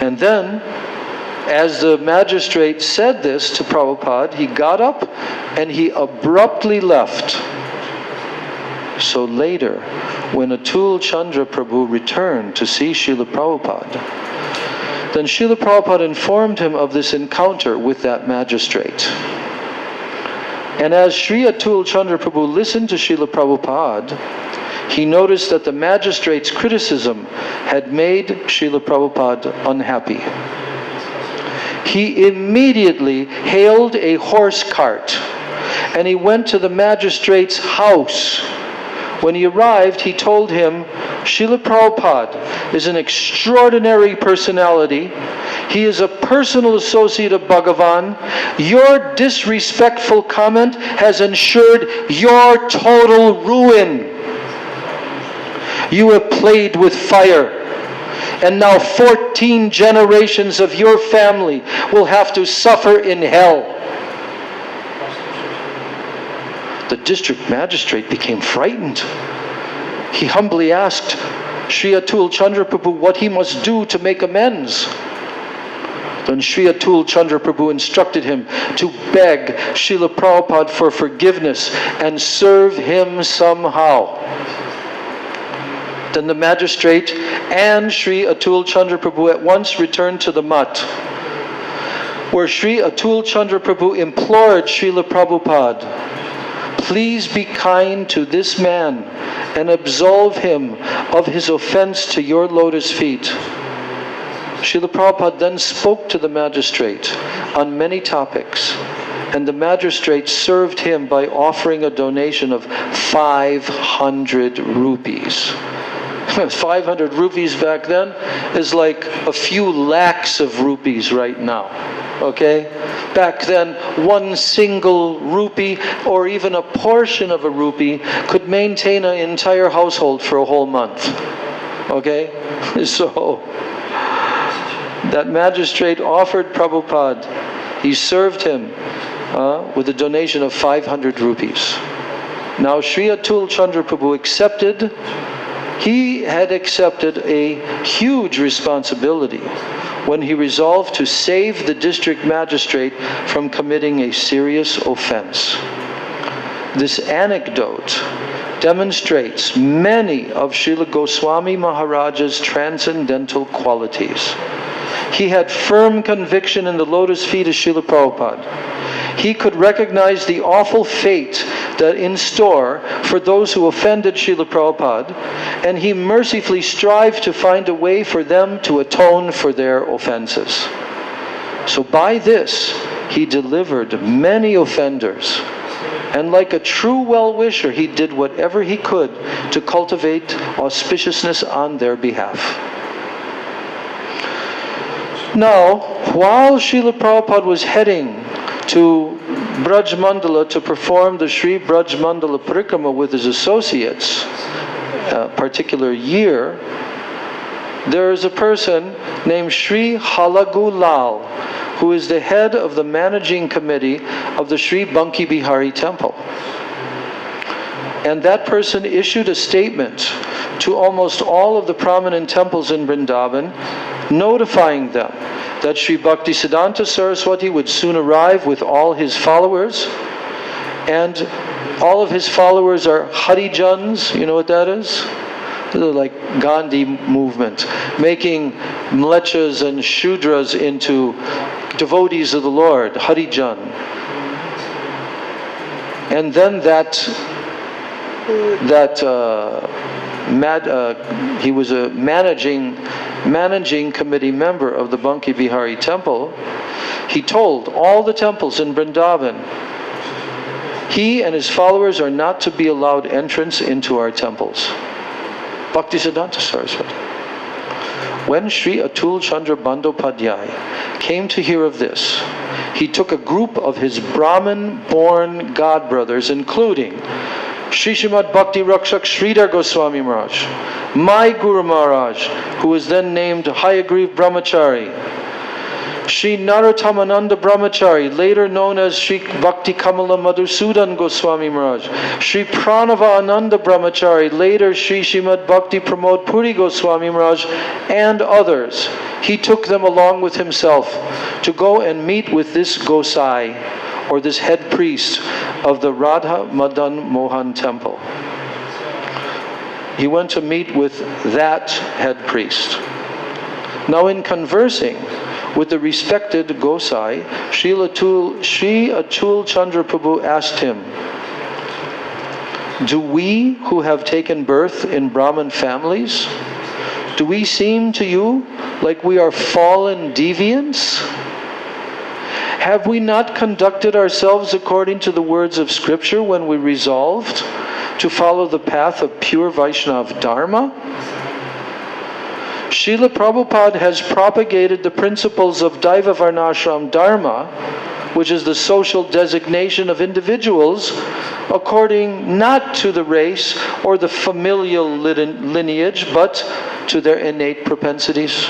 Speaker 1: And then, as the magistrate said this to Prabhupada, he got up and he abruptly left. So later, when Atul Chandra Prabhu returned to see Srila Prabhupada, then Srila Prabhupada informed him of this encounter with that magistrate. And as Sri Atul Chandra Prabhu listened to Srila Prabhupada, he noticed that the magistrate's criticism had made Srila Prabhupada unhappy. He immediately hailed a horse cart and he went to the magistrate's house. When he arrived, he told him, "Srila Prabhupada is an extraordinary personality. He is a personal associate of Bhagavan. Your disrespectful comment has ensured your total ruin. You have played with fire, and now 14 generations of your family will have to suffer in hell." The district magistrate became frightened. He humbly asked Sri Atul Chandra Prabhu what he must do to make amends. Then Sri Atul Chandra Prabhu instructed him to beg Srila Prabhupada for forgiveness and serve him somehow. Then the magistrate and Sri Atul Chandra Prabhu at once returned to the Mat, where Sri Atul Chandra Prabhu implored Srila Prabhupada, "Please be kind to this man and absolve him of his offense to your lotus feet." Srila Prabhupada then spoke to the magistrate on many topics, and the magistrate served him by offering a donation of 500 rupees. 500 rupees back then is like a few lakhs of rupees right now. Okay? Back then, one single rupee or even a portion of a rupee could maintain an entire household for a whole month. Okay? So, that magistrate offered Prabhupada, he served him with a donation of 500 rupees. Now, Sri Atul Chandra Prabhu he had accepted a huge responsibility when he resolved to save the district magistrate from committing a serious offense. This anecdote demonstrates many of Srila Gosvāmī Maharaj's transcendental qualities. He had firm conviction in the lotus feet of Srila Prabhupada. He could recognize the awful fate that in store for those who offended Srila Prabhupada, and he mercifully strived to find a way for them to atone for their offenses. So by this, he delivered many offenders. And like a true well-wisher, he did whatever he could to cultivate auspiciousness on their behalf. Now, while Srila Prabhupada was heading to Braj Mandala to perform the Sri Braj Mandala Parikrama with his associates, a particular year, there is a person named Sri Halagu Lal, who is the head of the managing committee of the Sri Banki Bihari temple. And that person issued a statement to almost all of the prominent temples in Vrindavan, notifying them that Sri Bhaktisiddhanta Saraswati would soon arrive with all his followers, and all of his followers are Harijans. You know what that is? They're like Gandhi movement, making mlechas and shudras into devotees of the Lord, Harijan. And then he was a managing committee member of the Banki Bihari temple. He told all the temples in Vrindavan, he and his followers are not to be allowed entrance into our temples. Bhaktisiddhanta Saraswati. When Sri Atul Chandra Bandyopadhyay came to hear of this, he took a group of his Brahmin-born godbrothers, including Sri Srimad Bhakti Rakshak Sridhar Gosvāmī Maharaj, my Guru Maharaj, who was then named Hayagriv Brahmachari, Sri Narothamananda Brahmachari, later known as Sri Bhakti Kamala Madhusudan Goswami Maharaj, Sri Pranava Ananda Brahmachari, later Sri Srimad Bhakti Pramod Puri Goswami Maharaj, and others. He took them along with himself to go and meet with this Gosai, or this head priest of the Radha Madan Mohan temple. He went to meet with that head priest. Now in conversing with the respected Gosai, Sri Atul Chandra Prabhu asked him, do we who have taken birth in Brahmin families, do we seem to you like we are fallen deviants? Have we not conducted ourselves according to the words of Scripture when we resolved to follow the path of pure Vaishnava Dharma? Srila Prabhupada has propagated the principles of Daiva Varnashram Dharma, which is the social designation of individuals according not to the race or the familial lineage, but to their innate propensities.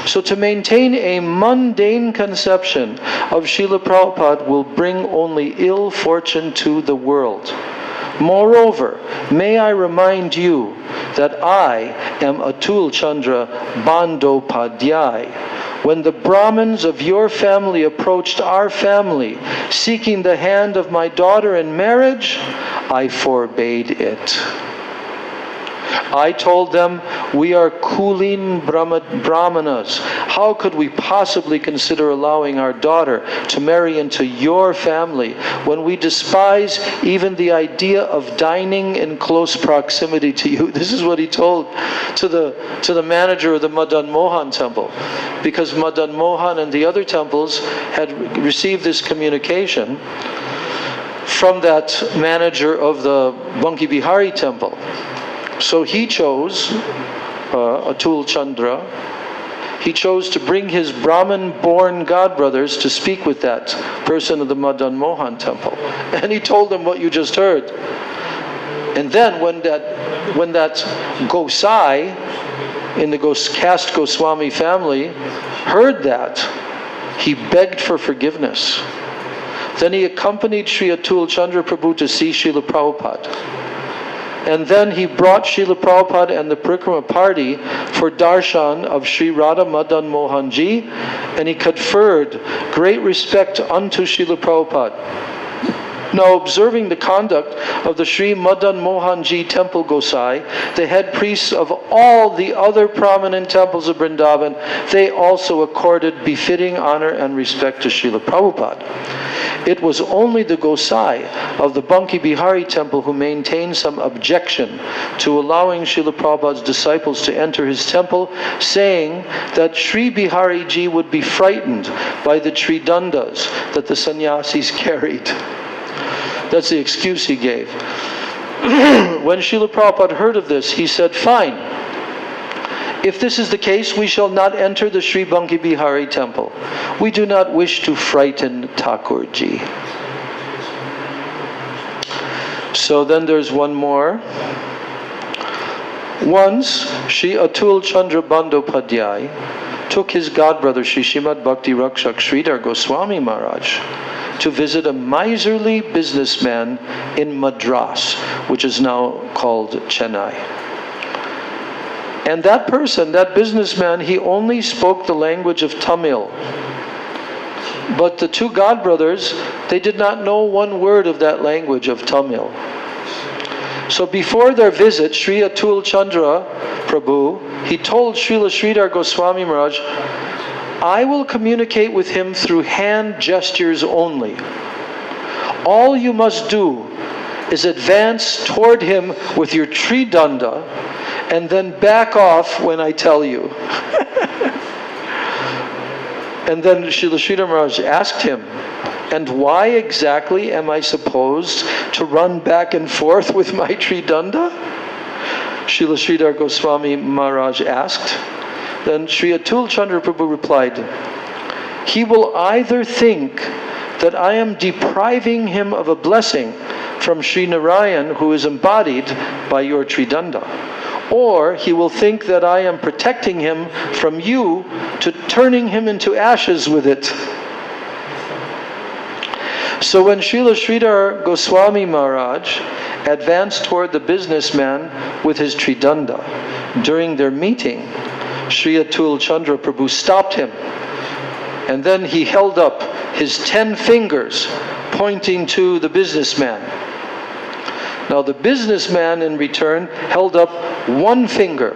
Speaker 1: So to maintain a mundane conception of Srila Prabhupada will bring only ill fortune to the world. Moreover, may I remind you that I am Atul Chandra Bandyopadhyay. When the Brahmins of your family approached our family, seeking the hand of my daughter in marriage, I forbade it. I told them, we are Kulin Brahmanas. How could we possibly consider allowing our daughter to marry into your family when we despise even the idea of dining in close proximity to you? This is what he told to the manager of the Madan Mohan temple. Because Madan Mohan and the other temples had received this communication from that manager of the Banki Bihari temple. So he chose, Atul Chandra, he chose to bring his Brahmin-born godbrothers to speak with that person of the Madan Mohan temple. And he told them what you just heard. And then when that Gosai in the caste Goswami family heard that, he begged for forgiveness. Then he accompanied Sri Atul Chandra Prabhu to see Srila Prabhupada. And then he brought Srila Prabhupada and the Parikrama party for darshan of Sri Radha Madan Mohan Ji, and he conferred great respect unto Srila Prabhupada. Now, observing the conduct of the Sri Madan Mohanji Temple Gosai, the head priests of all the other prominent temples of Vrindavan, they also accorded befitting honor and respect to Srila Prabhupada. It was only the Gosai of the Banki Bihari temple who maintained some objection to allowing Srila Prabhupada's disciples to enter his temple, saying that Sri Bihari Ji would be frightened by the tridandas that the sannyasis carried. That's the excuse he gave. When Srila Prabhupada heard of this, he said, "Fine. If this is the case, we shall not enter the Sri Banki Bihari temple. We do not wish to frighten Thakurji." So then there's one more. Once, Sri Atul Chandra Bandyopadhyay took his godbrother Sri Srimad Bhakti Rakshak Sridhar Gosvāmī Maharaj to visit a miserly businessman in Madras, which is now called Chennai. And that person, that businessman, he only spoke the language of Tamil. But the two godbrothers, they did not know one word of that language of Tamil. So before their visit, Sri Atul Chandra Prabhu, he told Srila Sridhar Gosvāmī Maharaj, "I will communicate with him through hand gestures only. All you must do is advance toward him with your tridanda and then back off when I tell you." And then Srila Sridhar Maharaj asked him, "And why exactly am I supposed to run back and forth with my tridanda?" Srila Sridhar Gosvāmī Maharaj asked. Then Sri Atul Chandra Prabhu replied, "He will either think that I am depriving him of a blessing from Sri Narayan, who is embodied by your tridanda, or he will think that I am protecting him from you to turning him into ashes with it." So when Srila Sridhar Gosvāmī Maharaj advanced toward the businessman with his tridanda during their meeting, Sri Atul Chandra Prabhu stopped him, and then he held up his 10 fingers pointing to the businessman. Now the businessman in return held up 1 finger.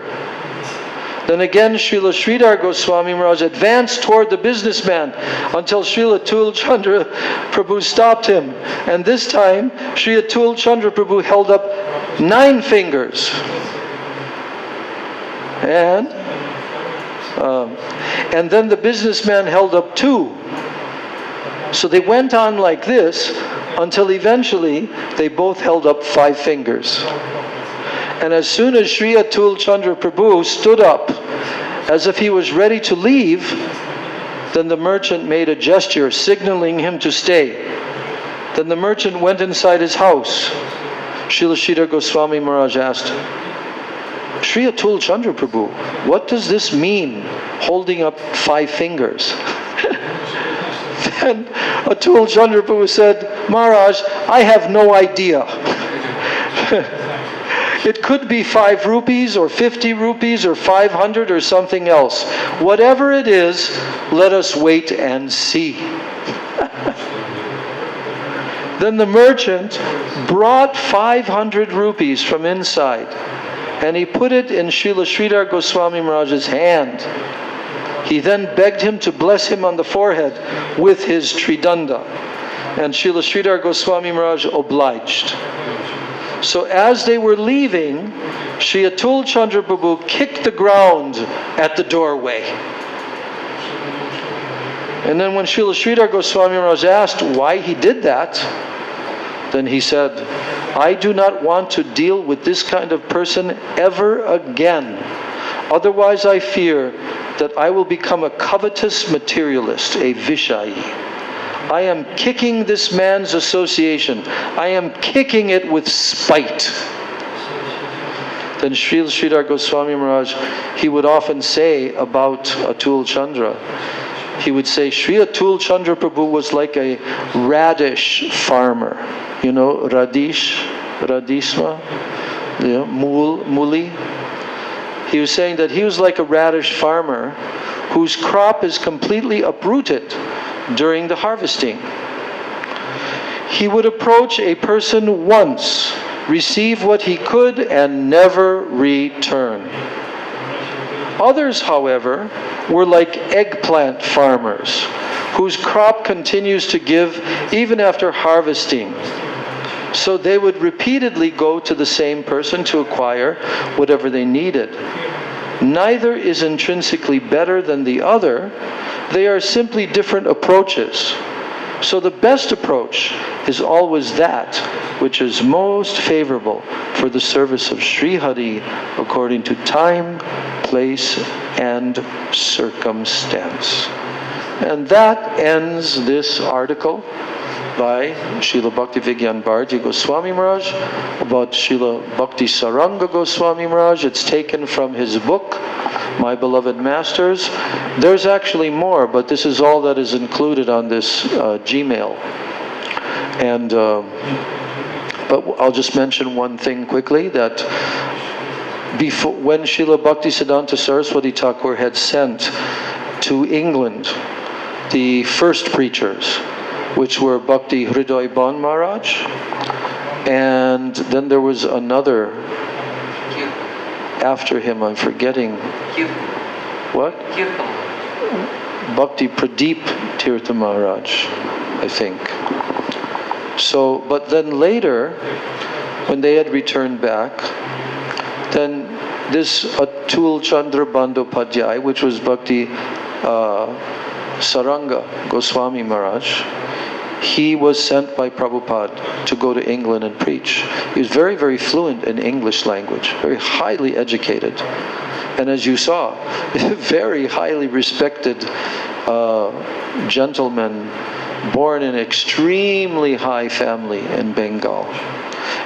Speaker 1: Then again Srila Sridhar Gosvāmī Maharaj advanced toward the businessman until Srila Atul Chandra Prabhu stopped him. And this time Sri Atul Chandra Prabhu held up 9 fingers. And then the businessman held up 2. So they went on like this until eventually they both held up 5 fingers. And as soon as Sri Atul Chandra Prabhu stood up as if he was ready to leave, then the merchant made a gesture signaling him to stay. Then the merchant went inside his house. Srila Sridhar Gosvāmī Maharaj asked, "Sri Atul Chandra Prabhu, what does this mean, holding up 5 fingers?" Then Atul Chandra Prabhu said, "Maharaj, I have no idea. It could be 5 rupees or 50 rupees or 500 or something else. Whatever it is, let us wait and see." Then the merchant brought 500 rupees from inside, and he put it in Srila Sridhar Gosvāmī Maharaj's hand. He then begged him to bless him on the forehead with his tridanda, and Srila Sridhar Gosvāmī Maharaj obliged. So as they were leaving, Sri Atul Chandra Prabhu kicked the ground at the doorway. And then when Srila Sridhar Gosvāmī Maharaj asked why he did that, then he said, "I do not want to deal with this kind of person ever again. Otherwise I fear that I will become a covetous materialist, a Vishayi. I am kicking this man's association. I am kicking it with spite." Then Srila Sridhar Gosvāmī Maharaj, he would often say about Atul Chandra, he would say, Sri Atul Chandra Prabhu was like a radish farmer. You know, radishma, you know, muli. He was saying that he was like a radish farmer whose crop is completely uprooted during the harvesting. He would approach a person once, receive what he could, and never return. Others, however, were like eggplant farmers, whose crop continues to give even after harvesting. So they would repeatedly go to the same person to acquire whatever they needed. Neither is intrinsically better than the other. They are simply different approaches. So the best approach is always that which is most favorable for the service of Sri Hari according to time, place, and circumstance. And that ends this article by Srila Bhakti Vigyan Bharati Gosvāmī Maharaj about Srila Bhakti Sāraṅga Gosvāmī Maharaj. It's taken from his book, My Beloved Masters. There's actually more, but this is all that is included on this Gmail. And but I'll just mention one thing quickly, that before, when Srila Bhaktisiddhanta Saraswati Thakur had sent to England the first preachers, which were Bhakti Hriday Ban Maharaj, and then there was another after him, I'm forgetting. What? Bhakti Pradeep Tirtha Maharaj, I think. So, but then later, when they had returned back, then this Atul Chandra Bandhopadhyay, which was Bhakti Sāraṅga Gosvāmī Maharaj, he was sent by Prabhupada to go to England and preach. He was very, very fluent in English language, very highly educated. And as you saw, very highly respected gentleman, born in an extremely high family in Bengal.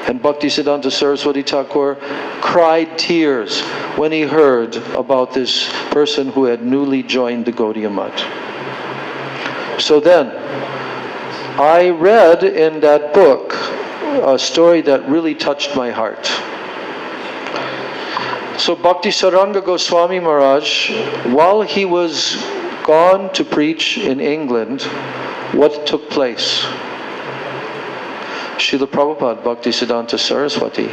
Speaker 1: And Bhaktisiddhanta Saraswati Thakur cried tears when he heard about this person who had newly joined the Gaudiya Math. So then, I read in that book a story that really touched my heart. So Bhakti Sāraṅga Gosvāmī Maharaj, while he was gone to preach in England, what took place? Srila Prabhupada Bhaktisiddhanta Saraswati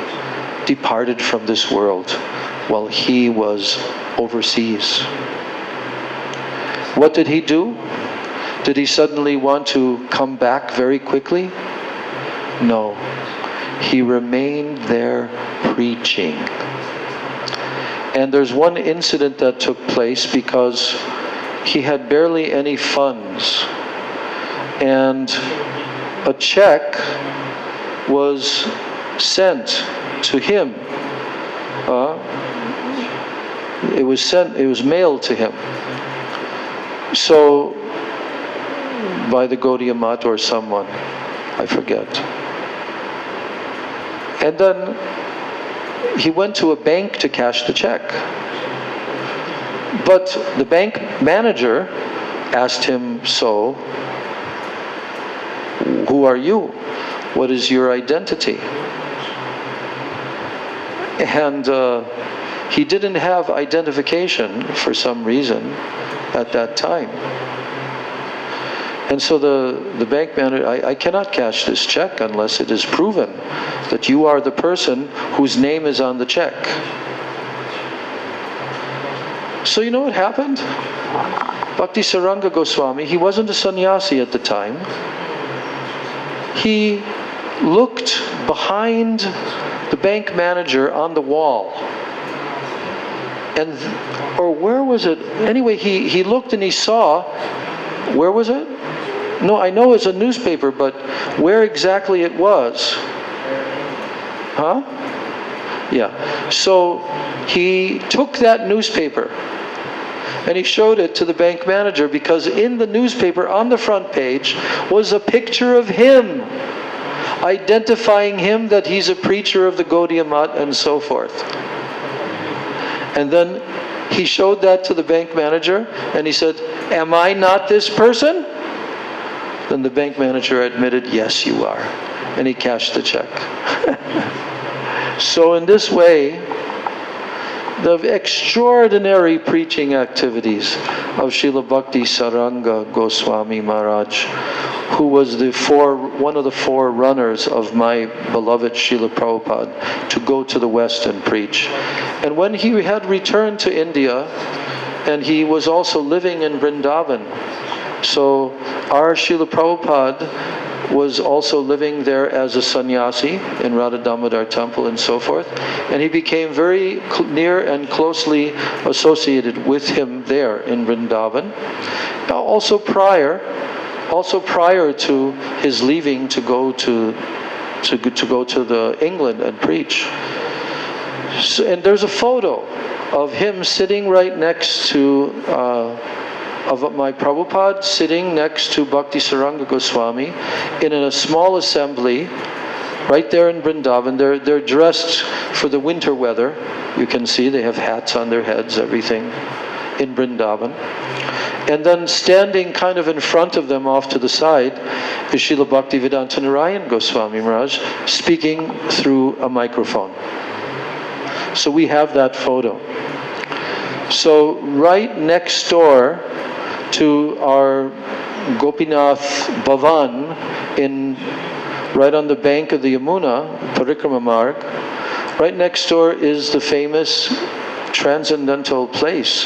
Speaker 1: departed from this world while he was overseas. What did he do? Did he suddenly want to come back very quickly? No. He remained there preaching. And there's one incident that took place because he had barely any funds. And a check was sent to him. It was mailed to him. So, by the Gaudiya Math or someone, I forget. And then he went to a bank to cash the check. But the bank manager asked him, so, who are you? What is your identity? And he didn't have identification for some reason at that time. And so the bank manager, I cannot cash this check unless it is proven that you are the person whose name is on the check. So you know what happened? Bhakti Sāraṅga Gosvāmī, he wasn't a sannyasi at the time. He looked behind the bank manager on the wall. Or where was it? Anyway, he looked and he saw, where was it? No, I know it's a newspaper, but where exactly it was? Huh? Yeah. So he took that newspaper and he showed it to the bank manager, because in the newspaper on the front page was a picture of him, identifying him that he's a preacher of the Gaudiya Math and so forth. And then he showed that to the bank manager and he said, "Am I not this person?" Then the bank manager admitted, "Yes, you are." And he cashed the check. So in this way, the extraordinary preaching activities of Srila Bhakti Sāraṅga Gosvāmī Maharaj, who was one of the forerunners of my beloved Srila Prabhupada to go to the West and preach. And when he had returned to India, and he was also living in Vrindavan, so our Srila Prabhupada was also living there as a sannyasi in Radha Damodar temple and so forth, and he became very near and closely associated with him there in Vrindavan. Now, also prior to his leaving to go to the England and preach. So, and there's a photo of him sitting right next to of my Prabhupada sitting next to Bhakti Sāraṅga Gosvāmī in a small assembly right there in Vrindavan. They're dressed for the winter weather. You can see they have hats on their heads, everything, in Vrindavan. And then standing kind of in front of them off to the side is Srila Bhaktivedanta Narayan Gosvāmī Maharaj speaking through a microphone. So we have that photo. So right next door to our Gopinath Bhavan, right on the bank of the Yamuna, Parikrama Marg, right next door is the famous transcendental place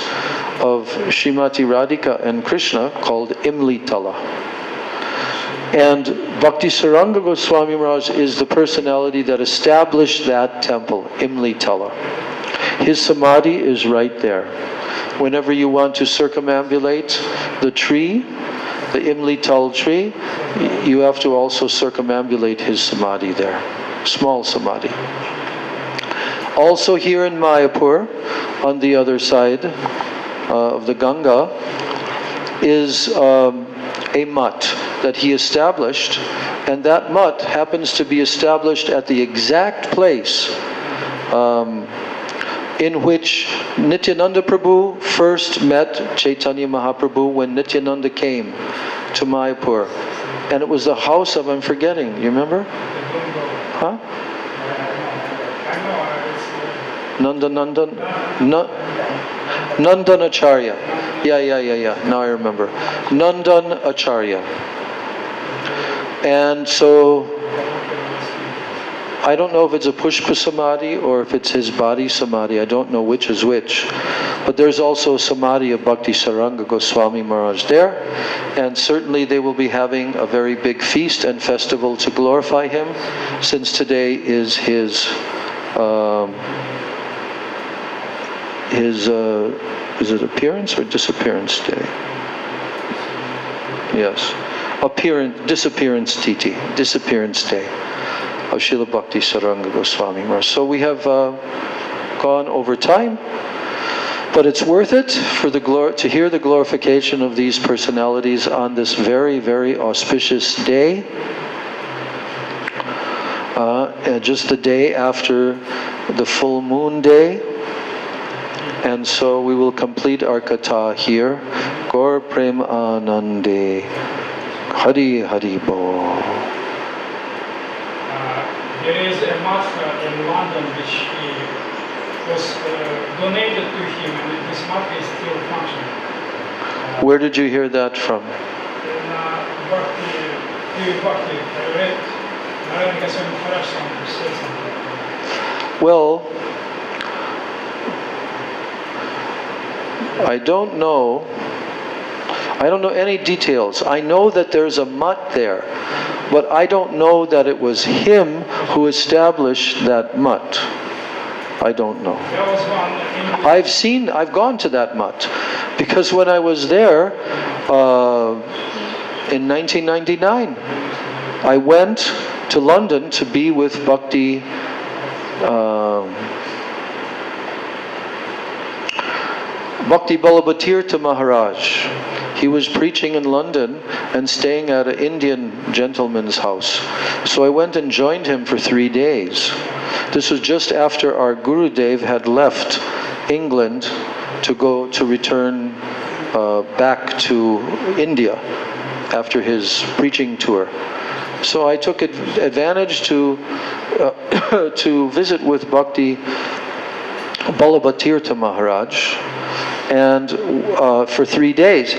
Speaker 1: of Srimati Radhika and Krishna called Imli Tala. And Bhakti Sāraṅga Gosvāmī Maharaj is the personality that established that temple, Imli Tala. His samadhi is right there. Whenever you want to circumambulate the tree, the Imli Tal tree, you have to also circumambulate his samadhi there. Small samadhi. Also here in Mayapur, on the other side of the Ganga, is a mutt that he established, and that mutt happens to be established at the exact place in which Nityananda Prabhu first met Chaitanya Mahaprabhu when Nityananda came to Mayapur. And it was the house of, I'm forgetting, you remember? Huh? Nandan Acharya. Yeah. Now I remember. Nandan Acharya. And so, I don't know if it's a Pushpa Samadhi or if it's his body Samadhi. I don't know which is which. But there's also a Samadhi of Bhakti Sāraṅga Gosvāmī Maharaj there. And certainly they will be having a very big feast and festival to glorify him, since today is his is it appearance or disappearance day? Yes. Disappearance Titi, disappearance day of Srila Bhakti Sāraṅga Gosvāmī Maharaj. So we have gone over time, but it's worth it for to hear the glorification of these personalities on this very, very auspicious day. Just the day after the full moon day. And so we will complete our katha here. Gaur Prem Anande. Hari Hari Bo.
Speaker 3: There is a mask in London which was donated to him, and this mask is still functioning.
Speaker 1: Where did you hear that from?
Speaker 3: Bhakti. I read Narayana Gosvāmī Maharaj said something.
Speaker 1: Well, I don't know any details. I know that there's a mutt there, but I don't know that it was him who established that mutt. I don't know. I've gone to that mutt, because when I was there in 1999, I went to London to be with Bhakti Balabhatirtha Maharaj. He was preaching in London and staying at an Indian gentleman's house. So I went and joined him for 3 days. This was just after our Gurudev had left England to return back to India after his preaching tour. So I took advantage to visit with Bhakti Balabhatirtha Maharaj, and for 3 days,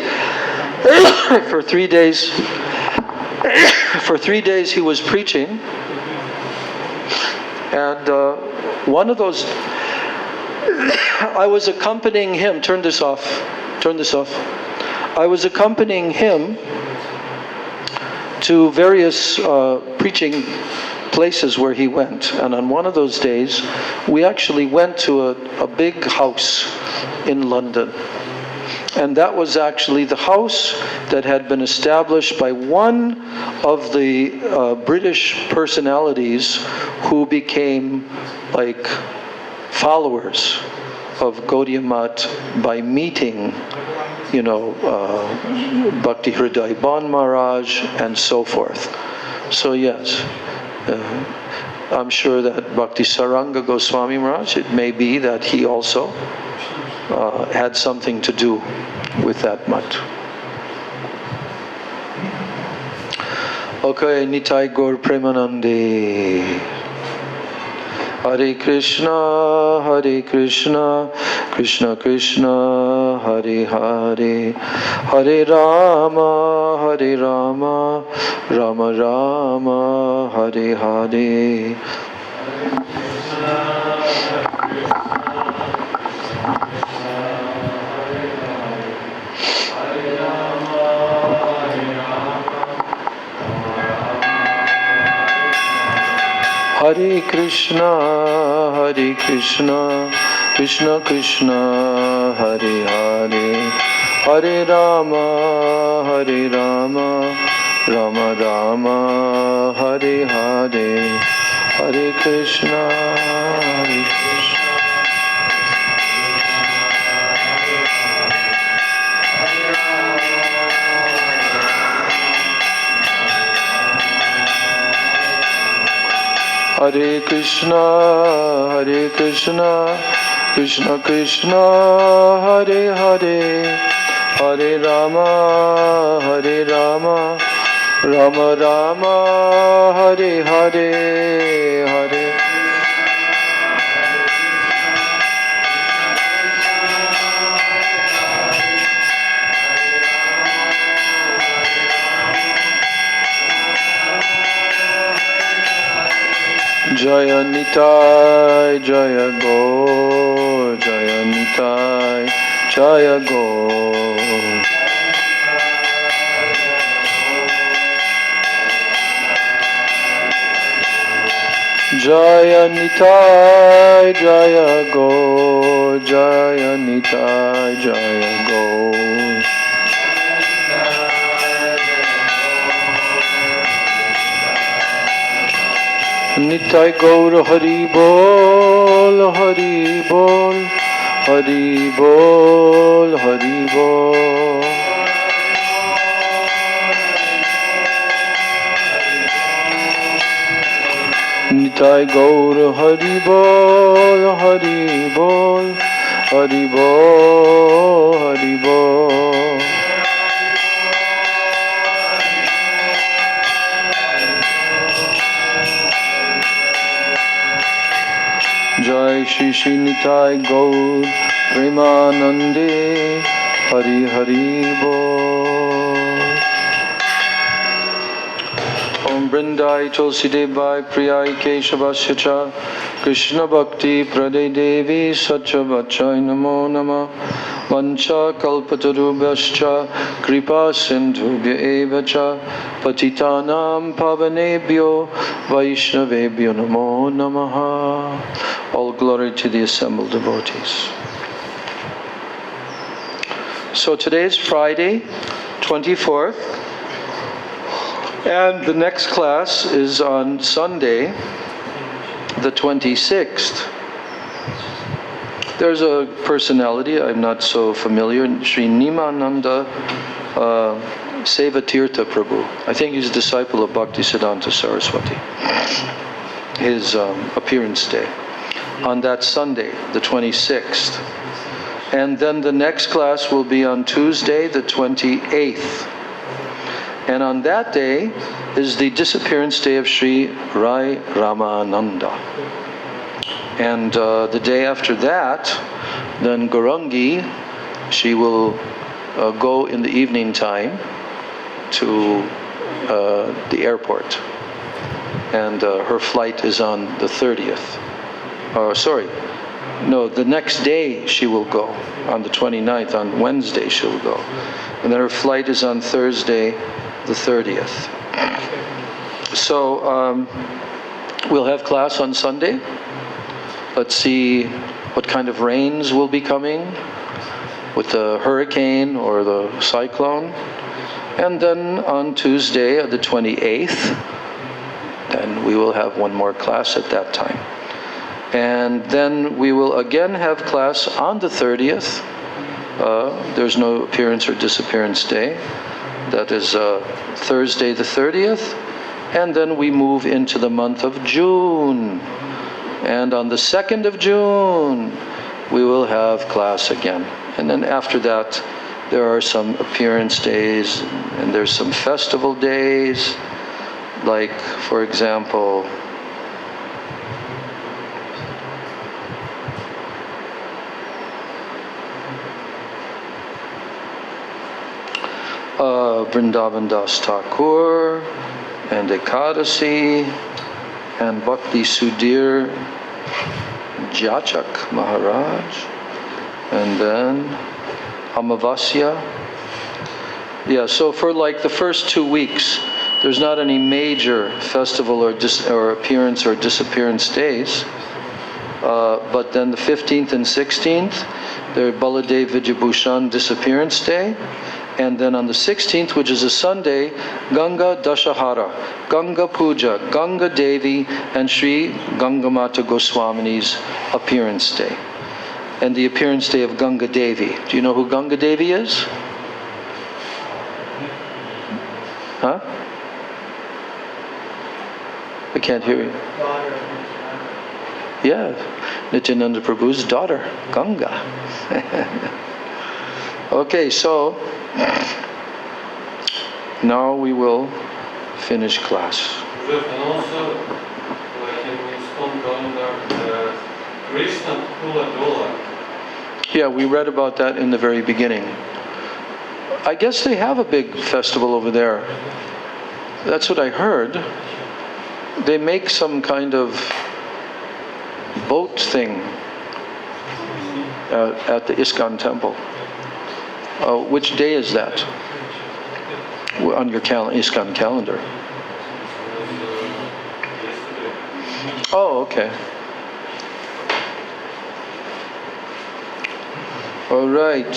Speaker 1: for 3 days he was preaching, and one of those, I was accompanying him, turn this off. I was accompanying him to various preaching places where he went, and on one of those days we actually went to a big house in London, and that was actually the house that had been established by one of the British personalities who became like followers of Gaudiya Math by meeting, Bhakti Hriday Ban Maharaj and so forth. So yes, I'm sure that Bhakti Sāraṅga Gosvāmī Maharaj, it may be that he also had something to do with that math. Okay, Nitai Gaur Premanande. Hare Krishna, Krishna Krishna, Hare Hare, Hare Rama, Rama Rama, Hare Hare. Hare Krishna, Krishna Krishna, Hare Hare, Hare Rama, Rama Rama, Hare Hare, Hare Krishna, Hare Krishna. Hare Krishna, Krishna Krishna, Hare Hare, Hare Rama, Rama Rama, Hare Hare, Hare. Jaya Nitai, Jaya Gaur, Jaya Nitai, Jaya Gaur. Jaya Nitai, Jaya Gaur, Jaya Nitai, Jaya Gaur. Nitai Gaur Hari Bol, Hari Bol, Hari Bol, Hari Bol. Nitai Gaur Hari Bol, Hari Bol, Hari Bol, Hari Bol. Jai Shri Shri Nitai Gaur Premanande, Hari Hari Bol. Om Vrindai Tulsi Devai Priyai Keshavasya Cha Krishna Bhakti Prade Devi Satya Vachai Namo Nama Vancha Kalpatarubhascha Kripa Sindhubhya Eva Cha Patitanam Pavanebhyo Vaishnavebhyo Namo Namaha. All glory to the assembled devotees. So today is Friday, 24th, and the next class is on Sunday, the 26th. There's a personality I'm not so familiar, Sri Nimananda Sevatirtha Prabhu. I think he's a disciple of Bhaktisiddhanta Saraswati. His appearance day on that Sunday, the 26th. And then the next class will be on Tuesday, the 28th. And on that day is the disappearance day of Sri Rai Ramananda. And the day after that, then Gaurangi, she will go in the evening time to the airport. And her flight is on the 30th. The next day she will go. On the 29th, on Wednesday she'll go. And then her flight is on Thursday, the 30th. So we'll have class on Sunday. Let's see what kind of rains will be coming with the hurricane or the cyclone. And then on Tuesday, the 28th, then we will have one more class at that time. And then we will again have class on the 30th. There's no appearance or disappearance day. That is Thursday the 30th. And then we move into the month of June. And on the 2nd of June, we will have class again. And then after that, there are some appearance days, and there's some festival days, like, for example, Vrindavan Das Thakur, and Ekadasi, and Bhakti Sudhir Jachak Maharaj, and then Amavasya. Yeah, so for like the first 2 weeks, there's not any major festival or appearance or disappearance days. But then the 15th and 16th, there's Baladev Vijayabhushan Disappearance Day. And then on the 16th, which is a Sunday, Ganga Dashahara, Ganga Puja, Ganga Devi, and Sri Gangamata Goswamini's Appearance Day. And the Appearance Day of Ganga Devi. Do you know who Ganga Devi is? Huh? I can't hear you. Yeah, Nityananda Prabhu's daughter, Ganga. Okay, so now we will finish class.
Speaker 4: And also, like in Islam calendar, Krishna Kula Dola.
Speaker 1: Yeah, we read about that in the very beginning. I guess they have a big festival over there. That's what I heard. They make some kind of boat thing at the ISKCON temple. Which day is that on your ISKCON calendar? Oh, okay. All right.